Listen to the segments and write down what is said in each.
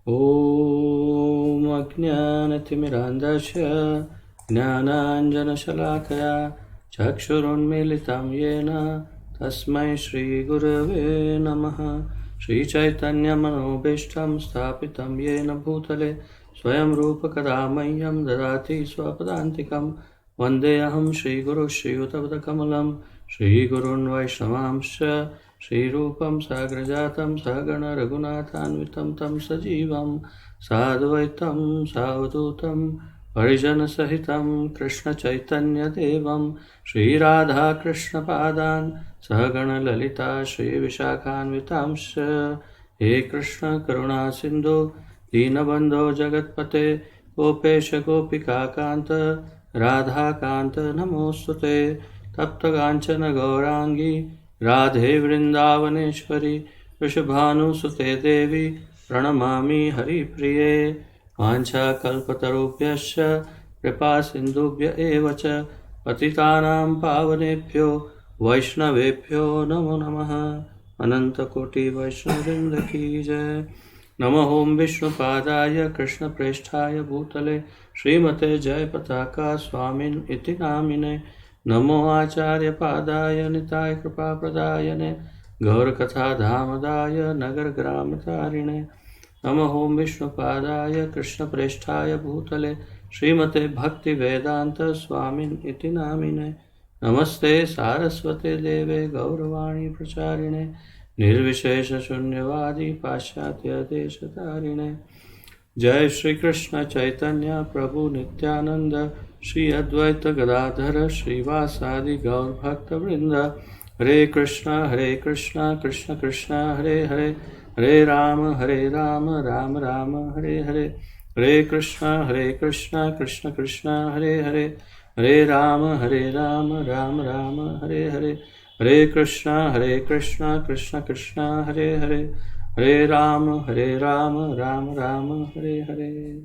ॐ अज्ञानतिमिरान्धस्य ज्ञानाञ्जनशलाकया चक्षुरुन्मीलितं येन तस्मै श्रीगुरवे नमः। श्रीचैतन्यमनोभीष्टं स्थापितं येन भूतले स्वयं रूपकदा मह्यं ददाति स्वपदान्तिकं। वन्देऽहं श्रीगुरुः श्रीयुतपदकमलं श्रीगुरून् वैष्णवांश्च श्रीरूपं साग्रजातं सहगण रघुनाथान्वितं तं सजीवं साद्वैतं सावधूतं परिजनसहितं कृष्णचैतन्यदेवं श्रीराधाकृष्णपादान् सहगण ललिता श्रीविशाखान्वितांश्च। हे कृष्ण करुणा सिन्धु दीनबन्धो जगत्पते गोपेश गोपिकान्त राधाकान्त नमोऽस्तुते। तप्तकाञ्चन गौराङ्गी राधे वृन्दावनेश्वरी वृषभानुसुते देवी प्रणमामि हरिप्रिये। वाञ्छाकल्पतरुभ्यश्च कृपासिन्धुभ्य एव च पतितानां पावनेभ्यो वैष्णवेभ्यो नमो नमः। अनन्तकोटिवैष्णववृन्द की जय। नमः ओं विष्णुपादाय कृष्णप्रेष्ठाय भूतले श्रीमते जयपताका स्वामिन् इति नामिने। नमो आचार्यपादाय निताय कृपाप्रदायने गौरकथाधामदाय नगरग्रामतारिणे। नमः ओं विष्णुपादाय कृष्णप्रेष्ठाय भूतले श्रीमते भक्तिवेदान्त स्वामिन् इति नामिने। नमस्ते सारस्वते देवे गौरवाणी प्रचारिणे निर्विशेषशून्यवादी पाश्चात्यदेशतारिणे। जय श्री कृष्ण चैतन्य प्रभु नित्यानंद श्री अद्वैत गदाधर श्रीवासादि गौर भक्त वृंद। हरे कृष्णा कृष्ण कृष्ण हरे हरे हरे राम राम राम हरे हरे। हरे कृष्णा कृष्ण कृष्ण हरे हरे हरे राम राम राम हरे हरे। हरे कृष्णा कृष्ण कृष्ण हरे हरे हरे राम राम राम हरे हरे।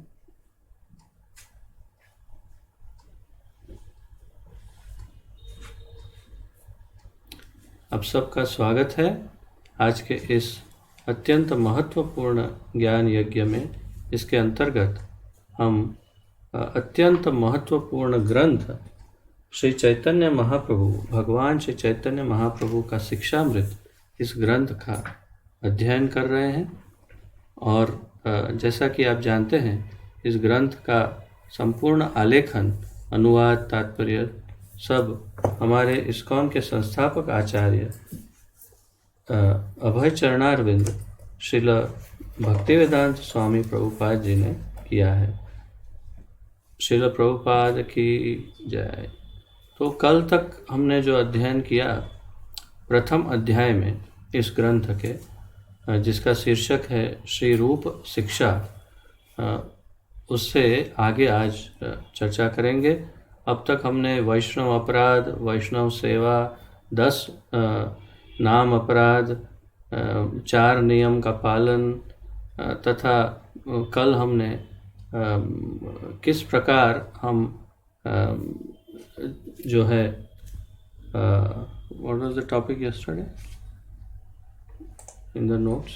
आप सबका स्वागत है आज के इस अत्यंत महत्वपूर्ण ज्ञान यज्ञ में। इसके अंतर्गत हम अत्यंत महत्वपूर्ण ग्रंथ श्री चैतन्य महाप्रभु भगवान श्री चैतन्य महाप्रभु का शिक्षामृत इस ग्रंथ का अध्ययन कर रहे हैं। और जैसा कि आप जानते हैं इस ग्रंथ का संपूर्ण आलेखन अनुवाद तात्पर्य सब हमारे इस्कॉन के संस्थापक आचार्य अभय चरणारविंद श्रील भक्तिवेदांत स्वामी प्रभुपाद जी ने किया है। श्रील प्रभुपाद की जय। तो कल तक हमने जो अध्ययन किया प्रथम अध्याय में इस ग्रंथ के जिसका शीर्षक है श्री रूप शिक्षा, उससे आगे आज चर्चा करेंगे। अब तक हमने वैष्णव अपराध, वैष्णव सेवा, 10 नाम अपराध, 4 नियम का पालन तथा कल हमने किस प्रकार हम जो है what was the topic yesterday in the notes,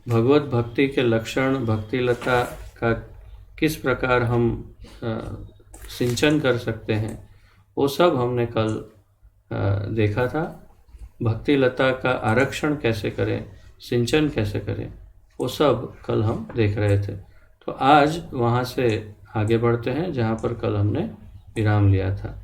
भगवत भक्ति के लक्षण, भक्तिलता का किस प्रकार हम सिंचन कर सकते हैं वो सब हमने कल देखा था। भक्तिलता का आरक्षण कैसे करें, सिंचन कैसे करें, वो सब कल हम देख रहे थे। तो आज वहाँ से आगे बढ़ते हैं जहाँ पर कल हमने विराम लिया था।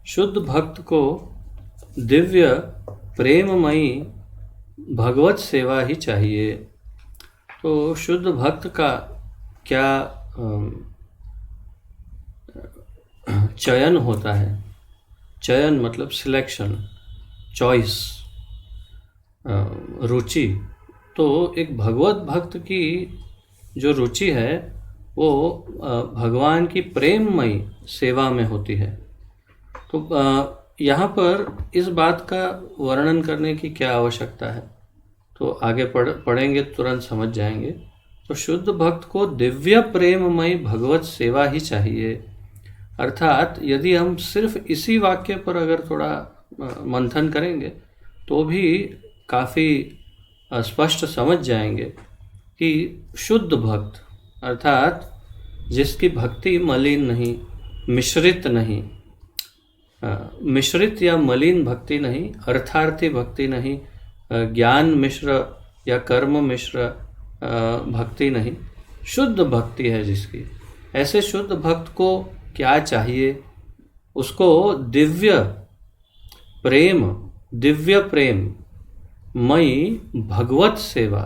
शुद्ध भक्त को दिव्य प्रेममयी भगवत सेवा ही चाहिए। तो शुद्ध भक्त का क्या चयन होता है, चयन मतलब सिलेक्शन, चॉइस, रुचि, तो एक भगवत भक्त की जो रुचि है वो भगवान की प्रेममयी सेवा में होती है। तो यहाँ पर इस बात का वर्णन करने की क्या आवश्यकता है, तो आगे पढ़ेंगे तुरंत समझ जाएंगे। तो शुद्ध भक्त को दिव्य प्रेममयी भगवत सेवा ही चाहिए। अर्थात यदि हम सिर्फ इसी वाक्य पर अगर थोड़ा मंथन करेंगे तो भी काफ़ी स्पष्ट समझ जाएंगे कि शुद्ध भक्त अर्थात जिसकी भक्ति मलिन नहीं, मिश्रित नहीं, मिश्रित या मलिन भक्ति नहीं, अर्थार्थी भक्ति नहीं, ज्ञान मिश्र या कर्म मिश्र भक्ति नहीं, शुद्ध भक्ति है जिसकी, ऐसे शुद्ध भक्त को क्या चाहिए? उसको दिव्य प्रेम मई भगवत सेवा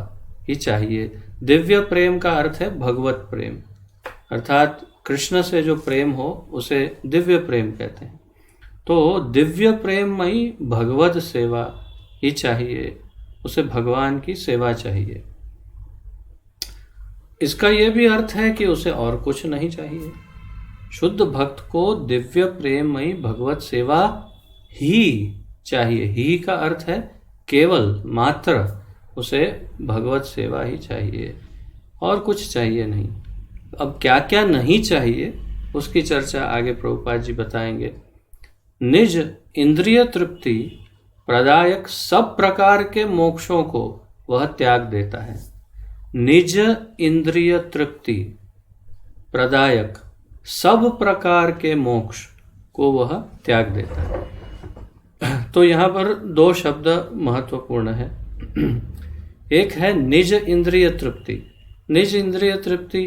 ही चाहिए। दिव्य प्रेम का अर्थ है भगवत प्रेम, अर्थात कृष्ण से जो प्रेम हो उसे दिव्य प्रेम कहते हैं। तो दिव्य प्रेममयी भगवत सेवा ही चाहिए, उसे भगवान की सेवा चाहिए। इसका यह भी अर्थ है कि उसे और कुछ नहीं चाहिए। शुद्ध भक्त को दिव्य प्रेममयी भगवत सेवा ही चाहिए। ही का अर्थ है केवल, मात्र, उसे भगवत सेवा ही चाहिए, और कुछ चाहिए नहीं। अब क्या क्या नहीं चाहिए उसकी चर्चा आगे प्रभुपाद जी बताएंगे। निज इंद्रिय तृप्ति प्रदायक सब प्रकार के मोक्षों को वह त्याग देता है। निज इंद्रिय तृप्ति प्रदायक सब प्रकार के मोक्ष को वह त्याग देता है। तो यहाँ पर दो शब्द महत्वपूर्ण है। एक है निज इंद्रिय तृप्ति। निज इंद्रिय तृप्ति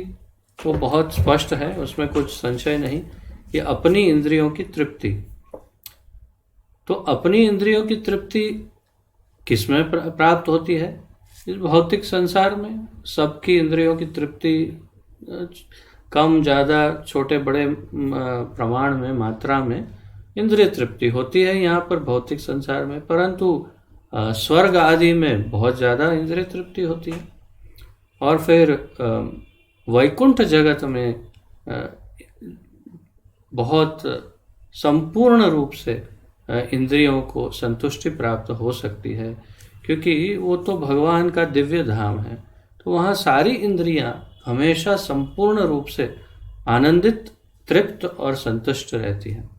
वो बहुत स्पष्ट है, उसमें कुछ संशय नहीं, कि अपनी इंद्रियों की तृप्ति। तो अपनी इंद्रियों की तृप्ति किसमें प्राप्त होती है? इस भौतिक संसार में सबकी इंद्रियों की तृप्ति कम ज़्यादा, छोटे बड़े प्रमाण में, मात्रा में इंद्रिय तृप्ति होती है यहाँ पर भौतिक संसार में, परंतु स्वर्ग आदि में बहुत ज़्यादा इंद्रिय तृप्ति होती है। और फिर वैकुंठ जगत में बहुत संपूर्ण रूप से इंद्रियों को संतुष्टि प्राप्त हो सकती है, क्योंकि वो तो भगवान का दिव्य धाम है। तो वहाँ सारी इंद्रियां हमेशा संपूर्ण रूप से आनंदित, तृप्त और संतुष्ट रहती हैं।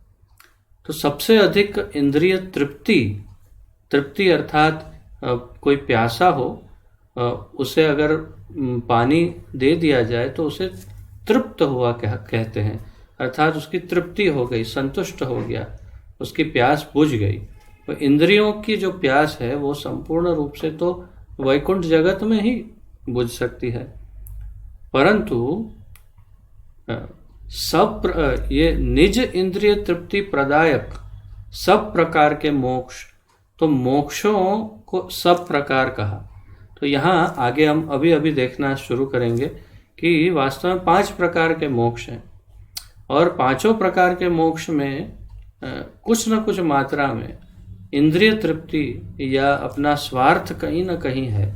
तो सबसे अधिक इंद्रिय तृप्ति अर्थात कोई प्यासा हो, उसे अगर पानी दे दिया जाए तो उसे तृप्त हुआ कहते हैं, अर्थात उसकी तृप्ति हो गई, संतुष्ट हो गया, उसकी प्यास बुझ गई। तो इंद्रियों की जो प्यास है वो संपूर्ण रूप से तो वैकुंठ जगत में ही बुझ सकती है, परंतु ये निज इंद्रिय तृप्ति प्रदायक सब प्रकार के मोक्ष, तो मोक्षों को सब प्रकार कहा। तो यहाँ आगे हम अभी देखना शुरू करेंगे कि वास्तव में 5 प्रकार के मोक्ष हैं, और पांचों प्रकार के मोक्ष में कुछ न कुछ मात्रा में इंद्रिय तृप्ति या अपना स्वार्थ कहीं न कहीं है।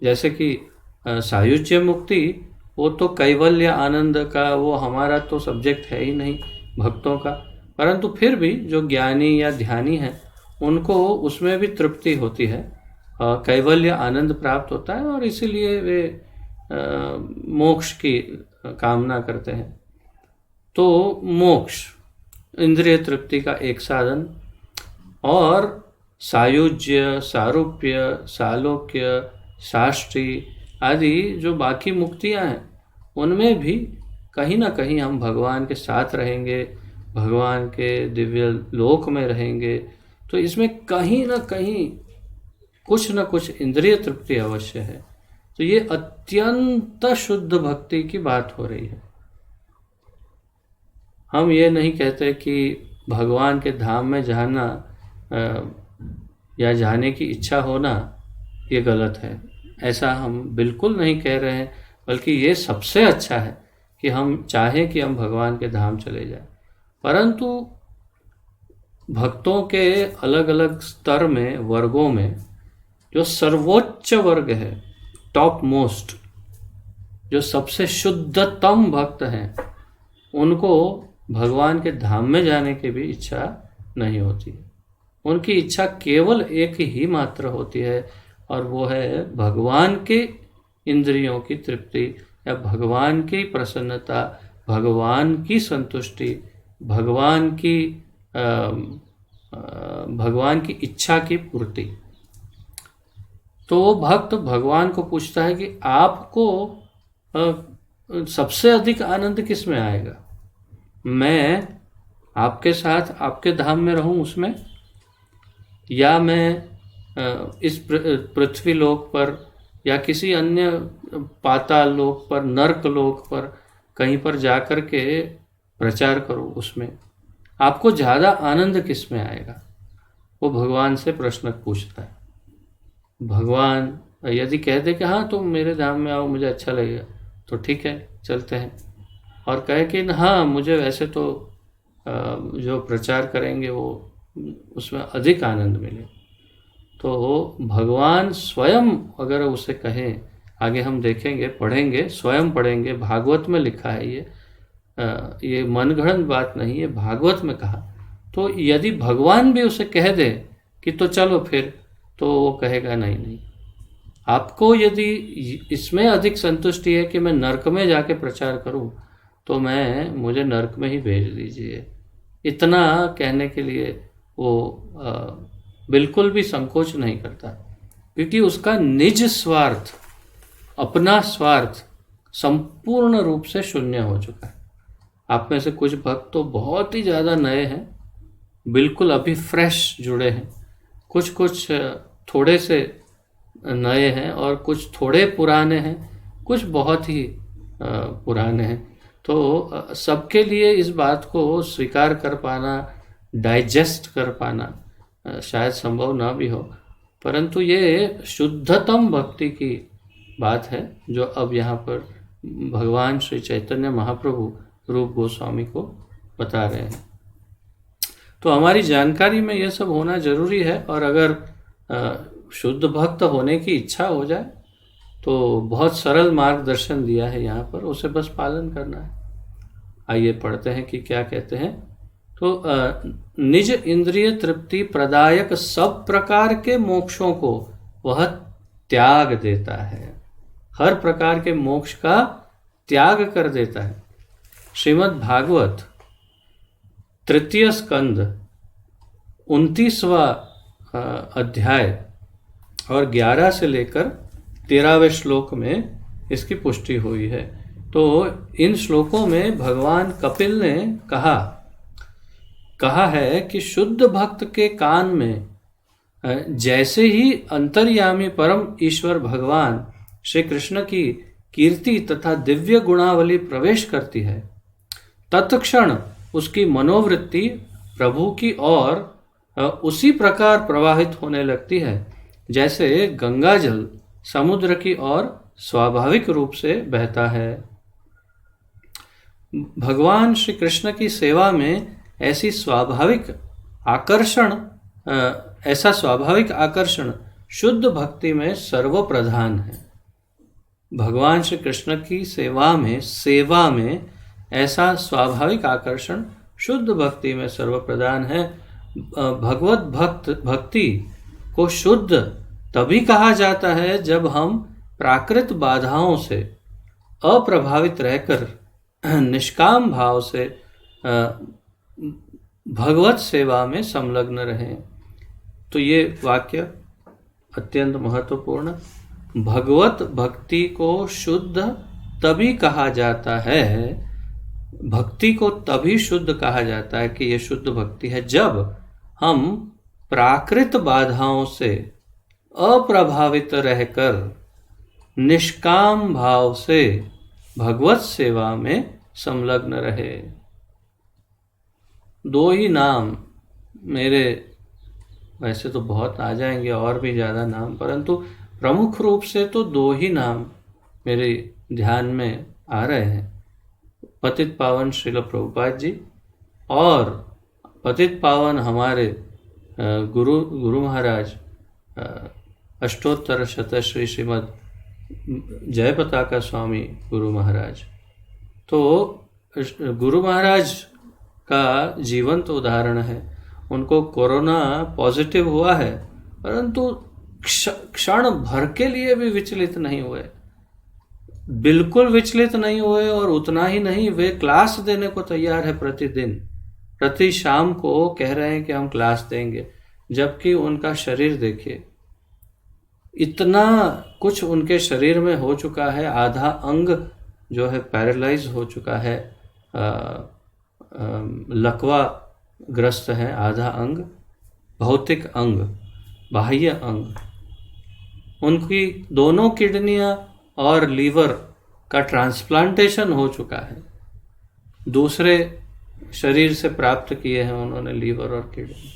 जैसे कि सायुज्य मुक्ति, वो तो कैवल्य आनंद का, वो हमारा तो सब्जेक्ट है ही नहीं भक्तों का, परंतु फिर भी जो ज्ञानी या ध्यानी हैं उनको उसमें भी तृप्ति होती है, कैवल्य आनंद प्राप्त होता है, और इसीलिए वे मोक्ष की कामना करते हैं। तो मोक्ष इंद्रिय तृप्ति का एक साधन, और सायुज्य, सारूप्य, सालोक्य, साष्टी आदि जो बाकी मुक्तियां हैं उनमें भी कहीं ना कहीं हम भगवान के साथ रहेंगे, भगवान के दिव्य लोक में रहेंगे। तो इसमें कहीं ना कहीं कुछ न कुछ इंद्रिय तृप्ति अवश्य है। तो ये अत्यंत शुद्ध भक्ति की बात हो रही है। हम ये नहीं कहते कि भगवान के धाम में जाना या जाने की इच्छा होना ये गलत है, ऐसा हम बिल्कुल नहीं कह रहे हैं, बल्कि ये सबसे अच्छा है कि हम चाहें कि हम भगवान के धाम चले जाएं। परंतु भक्तों के अलग अलग स्तर में, वर्गों में, जो सर्वोच्च वर्ग है, टॉप मोस्ट, जो सबसे शुद्धतम भक्त हैं, उनको भगवान के धाम में जाने की भी इच्छा नहीं होती। उनकी इच्छा केवल एक ही मात्र होती है, और वो है भगवान के इंद्रियों की तृप्ति, या भगवान की प्रसन्नता, भगवान की संतुष्टि, भगवान की इच्छा की पूर्ति। तो वो भक्त भगवान को पूछता है कि आपको सबसे अधिक आनंद किस में आएगा? मैं आपके साथ आपके धाम में रहूं उसमें, या मैं इस पृथ्वी लोक पर या किसी अन्य पाताल लोक पर, नर्क लोक पर कहीं पर जाकर के प्रचार करूं, उसमें आपको ज़्यादा आनंद किस में आएगा? वो भगवान से प्रश्न पूछता है। भगवान यदि कह दे कि हाँ तुम मेरे धाम में आओ, मुझे अच्छा लगेगा, तो ठीक है चलते हैं। और कहे कि हाँ मुझे वैसे तो जो प्रचार करेंगे वो उसमें अधिक आनंद मिले, तो भगवान स्वयं अगर उसे कहें, आगे हम देखेंगे, पढ़ेंगे, स्वयं पढ़ेंगे, भागवत में लिखा है ये मनगढ़ंत बात नहीं है, भागवत में कहा। तो यदि भगवान भी उसे कह दे कि तो चलो फिर, तो वो कहेगा नहीं नहीं, आपको यदि इसमें अधिक संतुष्टि है कि मैं नर्क में जाके प्रचार करूं, तो मुझे नर्क में ही भेज दीजिए। इतना कहने के लिए वो बिल्कुल भी संकोच नहीं करता, क्योंकि उसका निज स्वार्थ, अपना स्वार्थ संपूर्ण रूप से शून्य हो चुका है। आप में से कुछ भक्त तो बहुत ही ज़्यादा नए हैं, बिल्कुल अभी फ्रेश जुड़े हैं, कुछ थोड़े से नए हैं, और कुछ थोड़े पुराने हैं, कुछ बहुत ही पुराने हैं। तो सबके लिए इस बात को स्वीकार कर पाना, डाइजेस्ट कर पाना शायद संभव ना भी हो, परंतु ये शुद्धतम भक्ति की बात है जो अब यहाँ पर भगवान श्री चैतन्य महाप्रभु रूप गोस्वामी को बता रहे हैं। तो हमारी जानकारी में यह सब होना जरूरी है, और अगर शुद्ध भक्त होने की इच्छा हो जाए तो बहुत सरल मार्गदर्शन दिया है यहाँ पर, उसे बस पालन करना है। आइए पढ़ते हैं कि क्या कहते हैं। तो निज इंद्रिय तृप्ति प्रदायक सब प्रकार के मोक्षों को वह त्याग देता है, हर प्रकार के मोक्ष का त्याग कर देता है। श्रीमद् भागवत तृतीय स्कंद 29वां अध्याय और 11 से लेकर 13वें श्लोक में इसकी पुष्टि हुई है। तो इन श्लोकों में भगवान कपिल ने कहा है कि शुद्ध भक्त के कान में जैसे ही अंतर्यामी परम ईश्वर भगवान श्री कृष्ण की कीर्ति तथा दिव्य गुणावली प्रवेश करती है, तत्क्षण उसकी मनोवृत्ति प्रभु की ओर उसी प्रकार प्रवाहित होने लगती है जैसे गंगा जल समुद्र की ओर स्वाभाविक रूप से बहता है। भगवान श्री कृष्ण की सेवा में ऐसा स्वाभाविक आकर्षण शुद्ध भक्ति में सर्वप्रधान है। भगवान श्री कृष्ण की सेवा में ऐसा स्वाभाविक आकर्षण शुद्ध भक्ति में सर्वप्रधान है। भगवत भक्ति को शुद्ध तभी कहा जाता है जब हम प्राकृत बाधाओं से अप्रभावित रहकर निष्काम भाव से भगवत सेवा में संलग्न रहें। तो ये वाक्य अत्यंत महत्वपूर्ण। भगवत भक्ति को शुद्ध तभी कहा जाता है, भक्ति को तभी शुद्ध कहा जाता है कि ये शुद्ध भक्ति है जब हम प्राकृत बाधाओं से अप्रभावित रहकर निष्काम भाव से भगवत सेवा में संलग्न रहे। दो ही नाम मेरे, वैसे तो बहुत आ जाएंगे और भी ज़्यादा नाम, परंतु प्रमुख रूप से तो दो ही नाम मेरे ध्यान में आ रहे हैं। पतित पावन श्रील प्रभुपाद जी और पतित पावन हमारे गुरु महाराज अष्टोत्तर शतश्री श्रीमद जय पताका स्वामी गुरु महाराज, तो गुरु महाराज का जीवंत उदाहरण है। उनको कोरोना पॉजिटिव हुआ है, परंतु क्षण भर के लिए भी विचलित नहीं हुए, बिल्कुल विचलित नहीं हुए। और उतना ही नहीं, वे क्लास देने को तैयार है प्रतिदिन, प्रति शाम को कह रहे हैं कि हम क्लास देंगे। जबकि उनका शरीर देखिए, इतना कुछ उनके शरीर में हो चुका है, आधा अंग जो है पैरालाइज हो चुका है, लकवा ग्रस्त है आधा अंग, भौतिक अंग, बाह्य अंग। उनकी दोनों किडनियां और लीवर का ट्रांसप्लांटेशन हो चुका है, दूसरे शरीर से प्राप्त किए हैं उन्होंने लीवर और किडनी।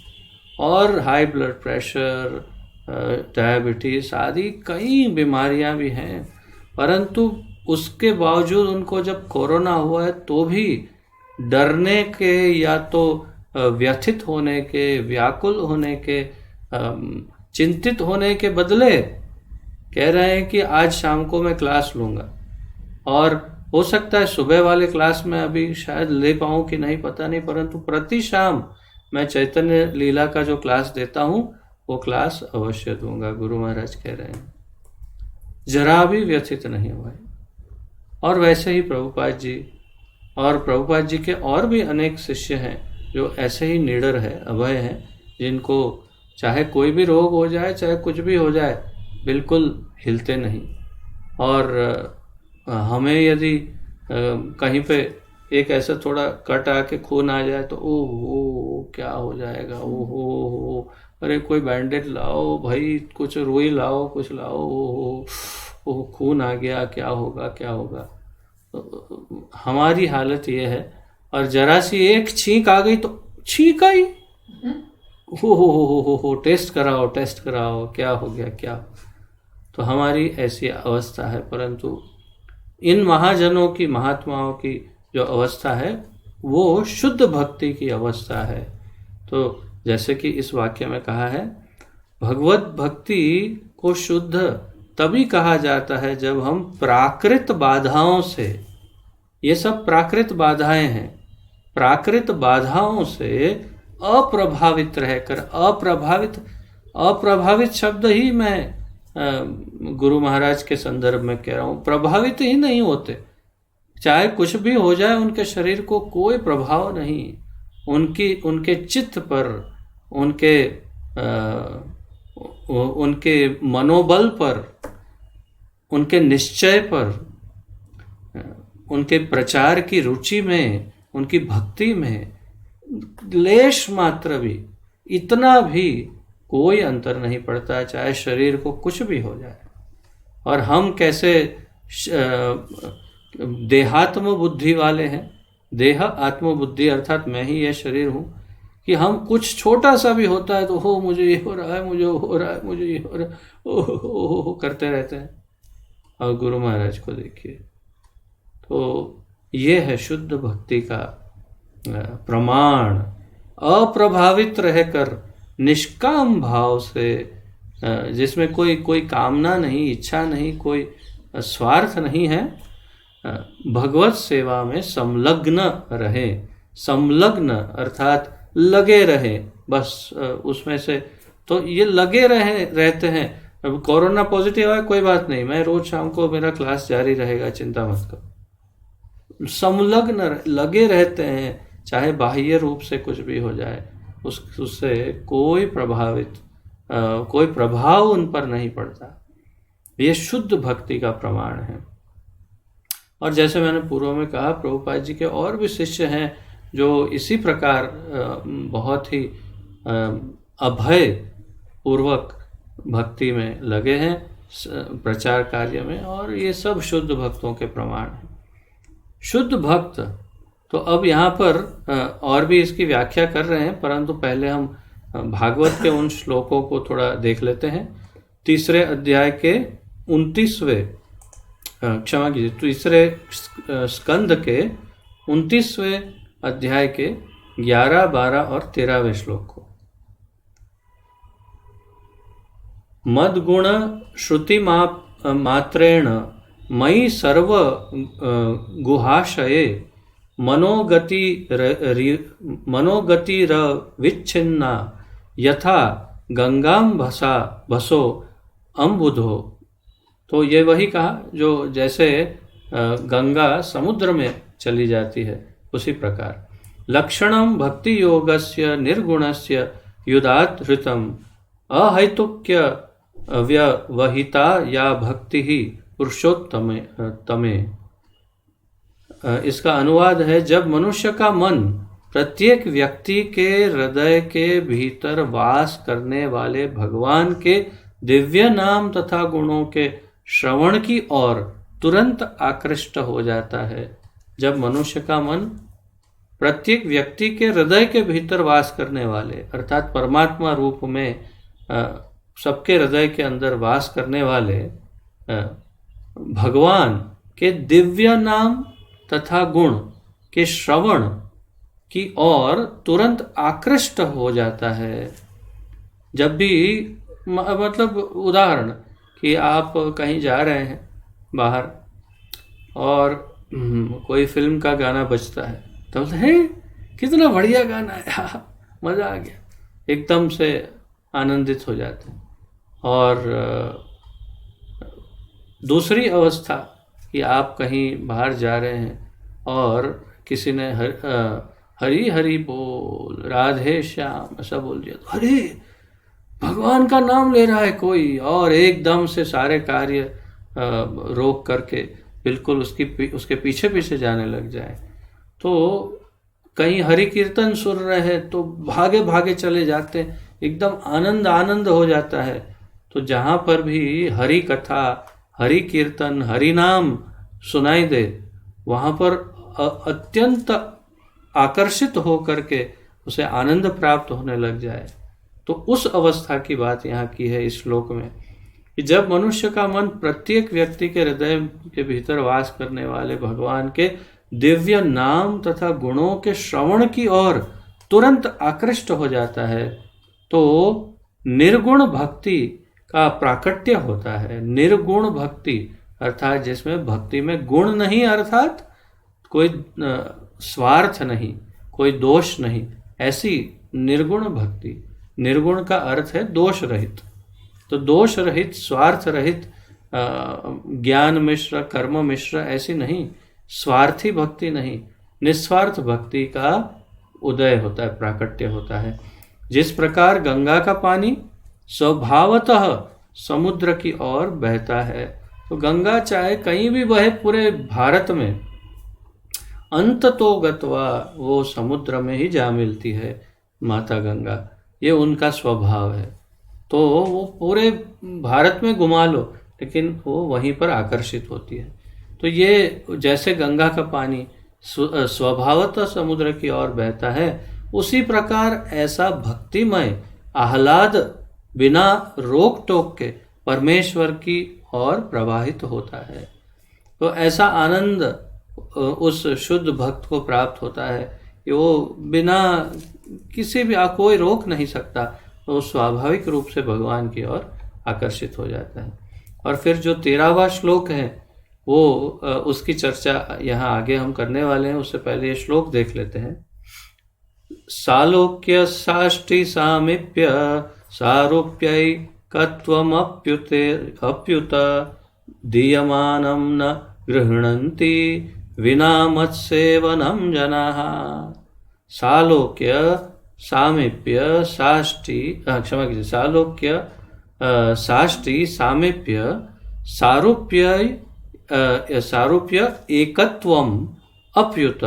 और हाई ब्लड प्रेशर, डायबिटीज आदि कई बीमारियां भी हैं, परंतु उसके बावजूद उनको जब कोरोना हुआ है तो भी डरने के या तो व्यथित होने के, व्याकुल होने के, चिंतित होने के बदले कह रहे हैं कि आज शाम को मैं क्लास लूँगा। और हो सकता है सुबह वाले क्लास में अभी शायद ले पाऊँ कि नहीं पता नहीं, परंतु प्रति शाम मैं चैतन्य लीला का जो क्लास देता हूँ वो क्लास अवश्य दूंगा, गुरु महाराज कह रहे हैं। जरा भी व्यथित नहीं हुए। और वैसे ही प्रभुपाद जी और प्रभुपाद जी के और भी अनेक शिष्य हैं जो ऐसे ही निडर है, अभय हैं, जिनको चाहे कोई भी रोग हो जाए, चाहे कुछ भी हो जाए, बिल्कुल हिलते नहीं। और हमें यदि कहीं पे एक ऐसा थोड़ा कट आके खून आ जाए तो ओह क्या हो जाएगा, ओह अरे कोई बैंडेज लाओ भाई, कुछ रुई लाओ, कुछ लाओ, ओह खून आ गया, क्या होगा क्या होगा। तो हमारी हालत ये है। और जरा सी एक छींक आ गई तो छींक आई, हो टेस्ट कराओ, क्या हो गया क्या। तो हमारी ऐसी अवस्था है। परंतु इन महाजनों की, महात्माओं की जो अवस्था है वो शुद्ध भक्ति की अवस्था है। तो जैसे कि इस वाक्य में कहा है, भगवत भक्ति को शुद्ध तभी कहा जाता है जब हम प्राकृत बाधाओं से, ये सब प्राकृत बाधाएं हैं, प्राकृत बाधाओं से अप्रभावित रहकर, अप्रभावित शब्द ही मैं गुरु महाराज के संदर्भ में कह रहा हूँ, प्रभावित ही नहीं होते। चाहे कुछ भी हो जाए उनके शरीर को कोई प्रभाव नहीं, उनके चित्त पर, उनके मनोबल पर, उनके निश्चय पर, उनके प्रचार की रुचि में, उनकी भक्ति में लेश मात्र भी, इतना भी कोई अंतर नहीं पड़ता है, चाहे शरीर को कुछ भी हो जाए। और हम कैसे देहात्म बुद्धि वाले हैं, देह आत्म बुद्धि अर्थात मैं ही ये शरीर हूँ, कि हम कुछ छोटा सा भी होता है तो हो मुझे ये हो रहा है, मुझे हो रहा है, मुझे ये हो रहा है, ओ करते रहते हैं। और गुरु महाराज को देखिए, तो ये है शुद्ध भक्ति का प्रमाण। अप्रभावित रहकर निष्काम भाव से, जिसमें कोई कामना नहीं, इच्छा नहीं, कोई स्वार्थ नहीं है, भगवत सेवा में संलग्न रहे। संलग्न अर्थात लगे रहे, बस उसमें से। तो ये लगे रहते हैं। अब कोरोना पॉजिटिव है, कोई बात नहीं, मैं रोज शाम को मेरा क्लास जारी रहेगा, चिंता मत करो। संलग्न लगे रहते हैं, चाहे बाह्य रूप से कुछ भी हो जाए, उससे कोई प्रभाव उन पर नहीं पड़ता। ये शुद्ध भक्ति का प्रमाण है। और जैसे मैंने पूर्व में कहा, प्रभुपाद जी के और भी शिष्य हैं जो इसी प्रकार बहुत ही अभय पूर्वक भक्ति में लगे हैं, प्रचार कार्य में, और ये सब शुद्ध भक्तों के प्रमाण हैं। शुद्ध भक्त, तो अब यहाँ पर और भी इसकी व्याख्या कर रहे हैं, परंतु पहले हम भागवत के उन श्लोकों को थोड़ा देख लेते हैं। तीसरे अध्याय के 29वें, क्षमा कीजिए, तीसरे स्कंद के 29वें अध्याय के 11, 12 और 13वें श्लोक को। मद्गुण श्रुति मात्रेण मयि सर्व गुहाशये मनोगतिरविच्छिन्ना यथा गंगाम भसो अम्बुधो। तो ये वही कहा जो जैसे गंगा समुद्र में चली जाती है उसी प्रकार। लक्षणम भक्ति योगस्य निर्गुणस्य युदात् हृतम अहैतुक्य व्यवहिता या भक्ति ही पुरुषोत्तम तमे। इसका अनुवाद है, जब मनुष्य का मन प्रत्येक व्यक्ति के हृदय के भीतर वास करने वाले भगवान के दिव्य नाम तथा गुणों के श्रवण की ओर तुरंत आकृष्ट हो जाता है। जब मनुष्य का मन प्रत्येक व्यक्ति के हृदय के भीतर वास करने वाले अर्थात परमात्मा रूप में सबके हृदय के अंदर वास करने वाले भगवान के दिव्य नाम तथा गुण के श्रवण की ओर तुरंत आकृष्ट हो जाता है। जब भी मतलब उदाहरण कि आप कहीं जा रहे हैं बाहर और कोई फिल्म का गाना बजता है तो है कितना बढ़िया गाना है, मज़ा आ गया, एकदम से आनंदित हो जाते हैं। और दूसरी अवस्था कि आप कहीं बाहर जा रहे हैं और किसी ने हरी हरी बोल राधे श्याम ऐसा बोल दिया तो अरे भगवान का नाम ले रहा है कोई, और एकदम से सारे कार्य रोक करके बिल्कुल उसके पीछे पीछे जाने लग जाए। तो कहीं हरि कीर्तन सुन रहे हैं तो भागे भागे चले जाते हैं, एकदम आनंद हो जाता है। तो जहाँ पर भी हरि कथा हरि कीर्तन हरि नाम सुनाई दे वहाँ पर अत्यंत आकर्षित हो करके उसे आनंद प्राप्त होने लग जाए। तो उस अवस्था की बात यहाँ की है इस श्लोक में कि जब मनुष्य का मन प्रत्येक व्यक्ति के हृदय के भीतर वास करने वाले भगवान के दिव्य नाम तथा गुणों के श्रवण की ओर तुरंत आकृष्ट हो जाता है तो निर्गुण भक्ति का प्राकट्य होता है। निर्गुण भक्ति अर्थात जिसमें भक्ति में गुण नहीं, अर्थात कोई स्वार्थ नहीं, कोई दोष नहीं, ऐसी निर्गुण भक्ति। निर्गुण का अर्थ है दोष रहित। तो दोष रहित, स्वार्थ रहित, ज्ञान मिश्र, कर्म मिश्र ऐसी नहीं, स्वार्थी भक्ति नहीं, निस्वार्थ भक्ति का उदय होता है, प्राकट्य होता है। जिस प्रकार गंगा का पानी स्वभावतः समुद्र की ओर बहता है, तो गंगा चाहे कहीं भी बहे पूरे भारत में, अंत तो गत्वा वो समुद्र में ही जा मिलती है माता गंगा, ये उनका स्वभाव है। तो वो पूरे भारत में घुमा लो लेकिन वो वहीं पर आकर्षित होती है। तो ये जैसे गंगा का पानी स्वभावतः समुद्र की ओर बहता है, उसी प्रकार ऐसा भक्तिमय आह्लाद बिना रोक टोक के परमेश्वर की ओर प्रवाहित होता है। तो ऐसा आनंद उस शुद्ध भक्त को प्राप्त होता है कि वो बिना किसी भी कोई रोक नहीं सकता, तो स्वाभाविक रूप से भगवान की ओर आकर्षित हो जाता है। और फिर जो 13वां श्लोक है वो उसकी चर्चा यहाँ आगे हम करने वाले हैं, उससे पहले ये श्लोक देख लेते हैं। सालोक्य साष्टि सामीप्य सारूप्यैकत्वमप्युत दीयमानं न गृह्णन्ति विना मत्सेवनं जनाः। सालोक्य सामीप्य साष्टि क्षमा कीजिए, सालोक्य साष्टि सामीप्य सारूप्य एकत्वम अप्युत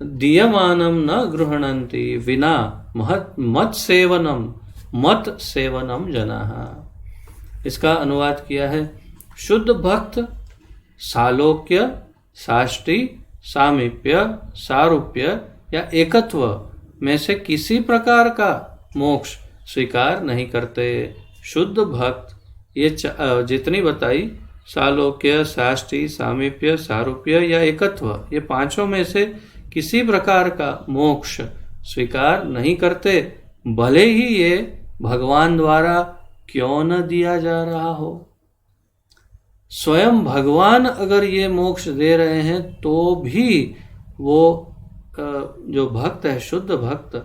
दीयमानं न गृह्णन्ति विना मत सेवनम जनाः। इसका अनुवाद किया है, शुद्ध भक्त सालोक्य साष्टि सामीप्य सारूप्य या एकत्व में से किसी प्रकार का मोक्ष स्वीकार नहीं करते। शुद्ध भक्त ये जितनी बताई सालोक्य साष्टि सामीप्य सारूप्य या एकत्व, ये पांचों में से किसी प्रकार का मोक्ष स्वीकार नहीं करते, भले ही ये भगवान द्वारा क्यों न दिया जा रहा हो। स्वयं भगवान अगर ये मोक्ष दे रहे हैं तो भी वो जो भक्त है, शुद्ध भक्त,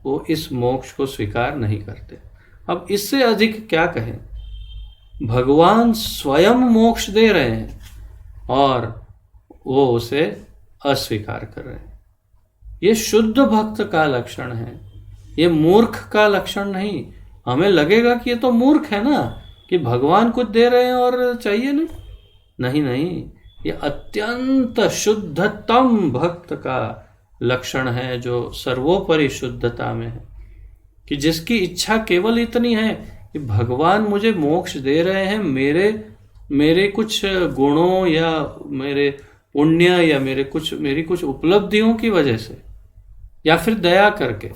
वो इस मोक्ष को स्वीकार नहीं करते। अब इससे अधिक क्या कहें, भगवान स्वयं मोक्ष दे रहे हैं और वो उसे अस्वीकार कर रहे हैं। ये शुद्ध भक्त का लक्षण है, ये मूर्ख का लक्षण नहीं। हमें लगेगा कि ये तो मूर्ख है ना, कि भगवान कुछ दे रहे हैं और चाहिए नहीं। नहीं नहीं, ये अत्यंत शुद्धतम भक्त का लक्षण है, जो सर्वोपरि शुद्धता में है, कि जिसकी इच्छा केवल इतनी है कि भगवान मुझे मोक्ष दे रहे हैं मेरे कुछ गुणों या मेरे पुण्य या मेरी कुछ उपलब्धियों की वजह से, या फिर दया करके।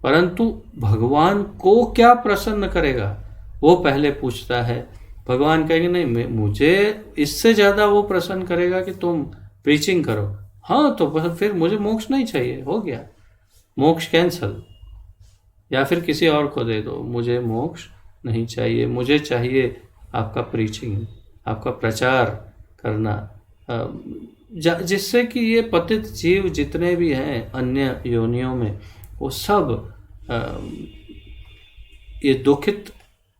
परंतु भगवान को क्या प्रसन्न करेगा वो पहले पूछता है। भगवान कहेंगे नहीं, मुझे इससे ज़्यादा वो प्रसन्न करेगा कि तुम प्रीचिंग करो। हाँ, तो फिर मुझे मोक्ष नहीं चाहिए, हो गया, मोक्ष कैंसल, या फिर किसी और को दे दो, मुझे मोक्ष नहीं चाहिए, मुझे चाहिए आपका प्रीचिंग, आपका प्रचार करना, जिससे कि ये पतित जीव जितने भी हैं अन्य योनियों में, वो सब ये दुखित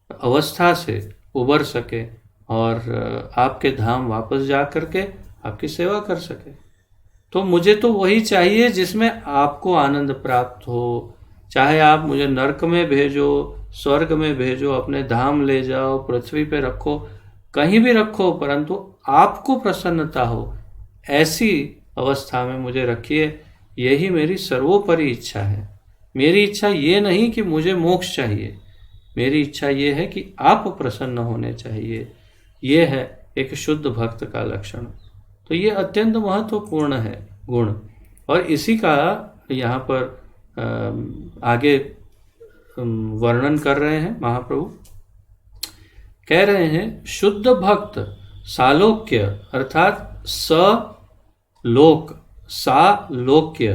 अवस्था से उबर सके और आपके धाम वापस जा करके आपकी सेवा कर सके। तो मुझे तो वही चाहिए जिसमें आपको आनंद प्राप्त हो। चाहे आप मुझे नरक में भेजो, स्वर्ग में भेजो, अपने धाम ले जाओ, पृथ्वी पे रखो, कहीं भी रखो, परंतु आपको प्रसन्नता हो, ऐसी अवस्था में मुझे रखिए। यही मेरी सर्वोपरि इच्छा है। मेरी इच्छा ये नहीं कि मुझे मोक्ष चाहिए, मेरी इच्छा ये है कि आप प्रसन्न होने चाहिए। ये है एक शुद्ध भक्त का लक्षण। तो ये अत्यंत महत्वपूर्ण है गुण, और इसी का यहाँ पर आगे वर्णन कर रहे हैं महाप्रभु। कह रहे हैं शुद्ध भक्त सालोक्य अर्थात सलोक, सालोक्य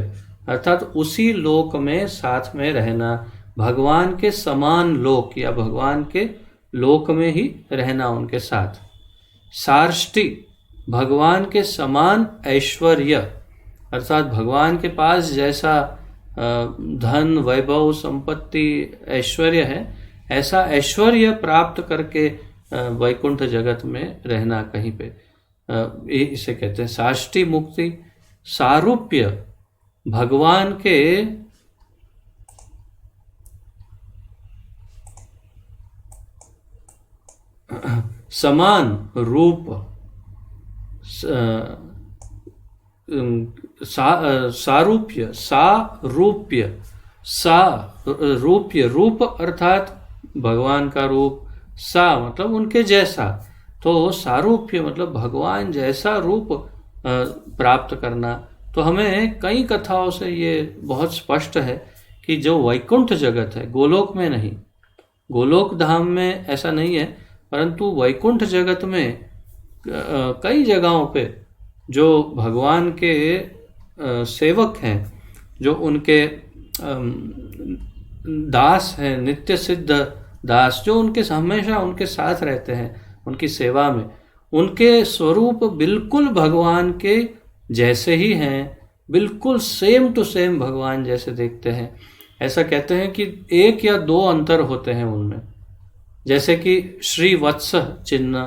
अर्थात उसी लोक में साथ में रहना, भगवान के समान लोक या भगवान के लोक में ही रहना उनके साथ। सार्ष्टि भगवान के समान ऐश्वर्य, अर्थात भगवान के पास जैसा धन, वैभव, संपत्ति, ऐश्वर्य है, ऐसा ऐश्वर्य प्राप्त करके वैकुंठ जगत में रहना कहीं पे, इसे कहते हैं साष्टी मुक्ति। सारूप्य भगवान के समान रूप, सारूप्य, सारूप्य, सारूप्य, रूप अर्थात भगवान का रूप, सा मतलब उनके जैसा, तो सारूप्य मतलब भगवान जैसा रूप प्राप्त करना। तो हमें कई कथाओं से ये बहुत स्पष्ट है कि जो वैकुंठ जगत है, गोलोक में नहीं, गोलोक धाम में ऐसा नहीं है, परंतु वैकुंठ जगत में कई जगहों पे जो भगवान के सेवक हैं, जो उनके दास हैं, नित्य सिद्ध दास, जो उनके हमेशा उनके साथ रहते हैं उनकी सेवा में, उनके स्वरूप बिल्कुल भगवान के जैसे ही हैं, बिल्कुल सेम टू सेम भगवान जैसे दिखते हैं। ऐसा कहते हैं कि एक या दो अंतर होते हैं उनमें, जैसे कि श्री वत्स चिन्ह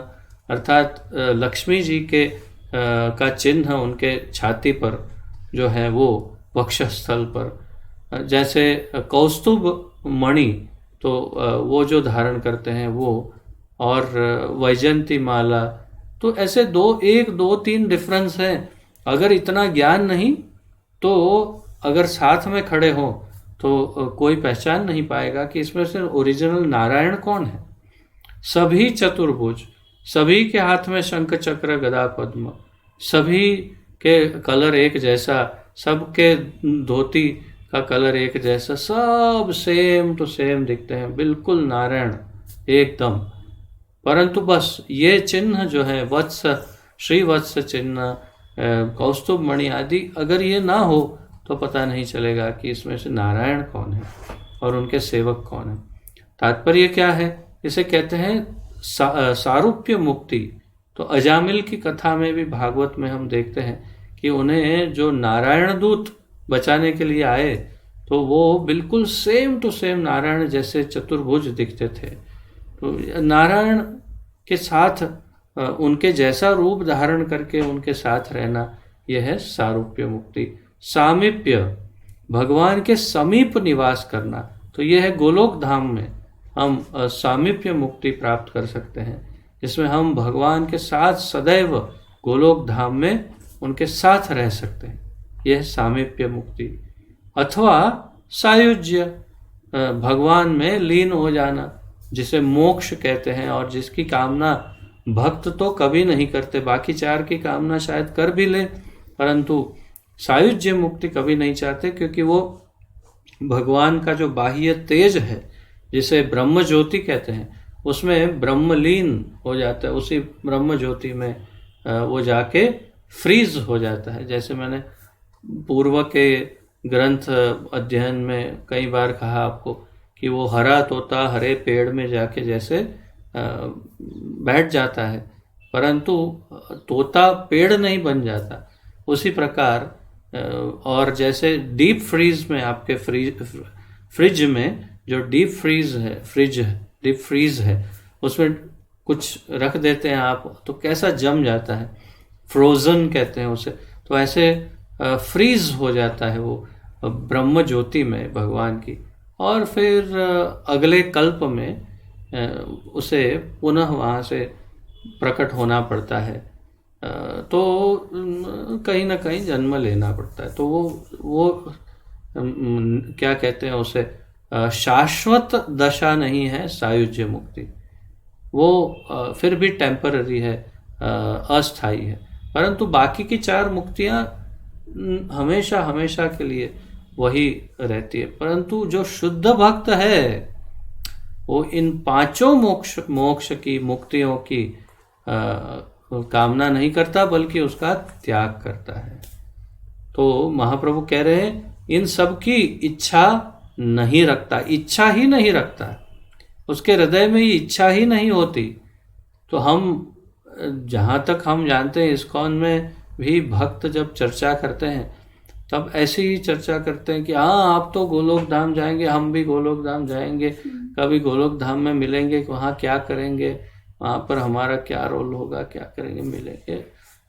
अर्थात लक्ष्मी जी के का चिन्ह उनके छाती पर जो है, वो वक्षस्थल पर, जैसे कौस्तुभ मणि तो वो जो धारण करते हैं वो, और वैजयंती माला, तो ऐसे एक दो तीन डिफरेंस हैं। अगर इतना ज्ञान नहीं तो अगर साथ में खड़े हों तो कोई पहचान नहीं पाएगा कि इसमें से ओरिजिनल नारायण कौन है। सभी चतुर्भुज, सभी के हाथ में शंख चक्र गदा पद्म, सभी के कलर एक जैसा, सबके धोती का कलर एक जैसा, सब सेम टू सेम दिखते हैं, बिल्कुल नारायण एकदम। परंतु बस ये चिन्ह जो है वत्स, श्री वत्स चिन्ह, कौस्तुभ मणि आदि अगर ये ना हो तो पता नहीं चलेगा कि इसमें से नारायण कौन है और उनके सेवक कौन है। तात्पर्य क्या है? इसे कहते हैं सारूप्य मुक्ति। तो अजामिल की कथा में भी, भागवत में हम देखते हैं कि उन्हें जो नारायण दूत बचाने के लिए आए तो वो बिल्कुल सेम टू सेम नारायण जैसे चतुर्भुज दिखते थे। तो नारायण के साथ उनके जैसा रूप धारण करके उनके साथ रहना, यह है सारूप्य मुक्ति। सामीप्य, भगवान के समीप निवास करना, तो यह है गोलोक धाम में हम सामीप्य मुक्ति प्राप्त कर सकते हैं, जिसमें हम भगवान के साथ सदैव गोलोक धाम में उनके साथ रह सकते हैं। यह सामीप्य मुक्ति। अथवा सायुज्य, भगवान में लीन हो जाना, जिसे मोक्ष कहते हैं, और जिसकी कामना भक्त तो कभी नहीं करते, बाकी चार की कामना शायद कर भी ले, परंतु सायुज्य मुक्ति कभी नहीं चाहते, क्योंकि वो भगवान का जो बाह्य तेज है, जिसे ब्रह्म ज्योति कहते हैं, उसमें ब्रह्मलीन हो जाता है। उसी ब्रह्म ज्योति में वो जाके फ्रीज हो जाता है। जैसे मैंने पूर्व के ग्रंथ अध्ययन में कई बार कहा आपको कि वो हरा तोता हरे पेड़ में जाके जैसे बैठ जाता है, परंतु तोता पेड़ नहीं बन जाता। उसी प्रकार और जैसे डीप फ्रीज में, आपके फ्रिज में जो डीप फ्रीज है, उसमें कुछ रख देते हैं आप तो कैसा जम जाता है, फ्रोजन कहते हैं उसे। तो ऐसे फ्रीज हो जाता है वो ब्रह्म ज्योति में भगवान की, और फिर अगले कल्प में उसे पुनः वहाँ से प्रकट होना पड़ता है। तो कहीं ना कहीं जन्म लेना पड़ता है। तो वो क्या कहते हैं उसे, शाश्वत दशा नहीं है सायुज्य मुक्ति। वो फिर भी टेम्पररी है, अस्थाई है। परंतु बाकी की चार मुक्तियाँ हमेशा हमेशा के लिए वही रहती है। परंतु जो शुद्ध भक्त है वो इन पांचों मोक्ष की मुक्तियों की कामना नहीं करता, बल्कि उसका त्याग करता है। तो महाप्रभु कह रहे हैं इन सब की इच्छा नहीं रखता, इच्छा ही नहीं रखता, उसके हृदय में ये इच्छा ही नहीं होती। तो हम जहाँ तक हम जानते हैं, इस्कॉन में भी भक्त जब चर्चा करते हैं तब ऐसी ही चर्चा करते हैं कि हाँ आप तो गोलोक धाम जाएंगे, हम भी गोलोक धाम जाएंगे, कभी गोलोक धाम में मिलेंगे, वहाँ क्या करेंगे, वहाँ पर हमारा क्या रोल होगा, क्या करेंगे, मिलेंगे।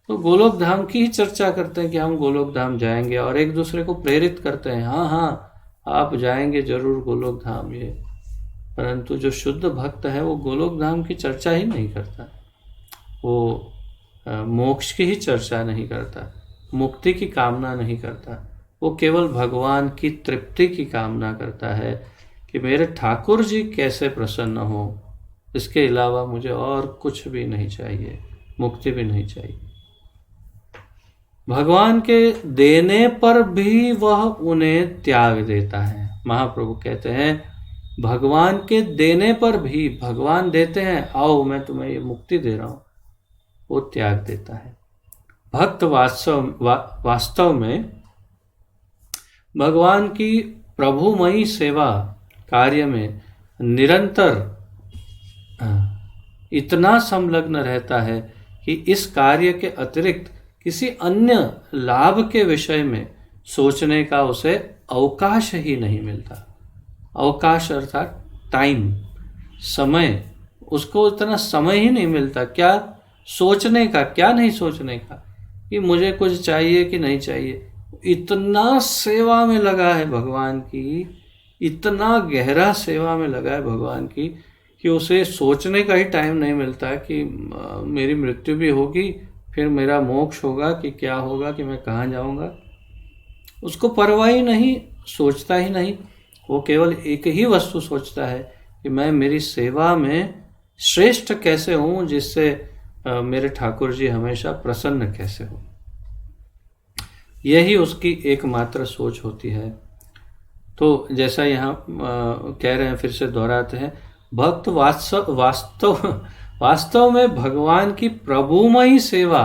तो गोलोक धाम की ही चर्चा करते हैं कि हम गोलोक धाम जाएंगे, और एक दूसरे को प्रेरित करते हैं, हाँ हाँ आप जाएंगे जरूर गोलोक धाम ये। परंतु जो शुद्ध भक्त है वो गोलोक धाम की चर्चा ही नहीं करता, वो मोक्ष की ही चर्चा नहीं करता, मुक्ति की कामना नहीं करता। वो केवल भगवान की तृप्ति की कामना करता है कि मेरे ठाकुर जी कैसे प्रसन्न हो, इसके अलावा मुझे और कुछ भी नहीं चाहिए, मुक्ति भी नहीं चाहिए। भगवान के देने पर भी वह उन्हें त्याग देता है। महाप्रभु कहते हैं भगवान के देने पर भी, भगवान देते हैं, आओ मैं तुम्हें ये मुक्ति दे रहा हूं, वो त्याग देता है। भक्त वास्तव में भगवान की प्रभुमयी सेवा कार्य में निरंतर इतना संलग्न रहता है कि इस कार्य के अतिरिक्त किसी अन्य लाभ के विषय में सोचने का उसे अवकाश ही नहीं मिलता। अवकाश अर्थात टाइम, समय, उसको इतना समय ही नहीं मिलता। क्या सोचने का, क्या नहीं सोचने का कि मुझे कुछ चाहिए कि नहीं चाहिए। इतना सेवा में लगा है भगवान की, इतना गहरा सेवा में लगा है भगवान की कि उसे सोचने का ही टाइम नहीं मिलता है कि मेरी मृत्यु भी होगी, फिर मेरा मोक्ष होगा कि क्या होगा, कि मैं कहाँ जाऊँगा। उसको परवाह ही नहीं, सोचता ही नहीं। वो केवल एक ही वस्तु सोचता है कि मैं मेरी सेवा में श्रेष्ठ कैसे हूँ, जिससे मेरे ठाकुर जी हमेशा प्रसन्न कैसे हो। यही उसकी एकमात्र सोच होती है। तो जैसा यहाँ कह रहे हैं, फिर से दोहराते हैं, भक्त वास्तव में भगवान की प्रभुमयी सेवा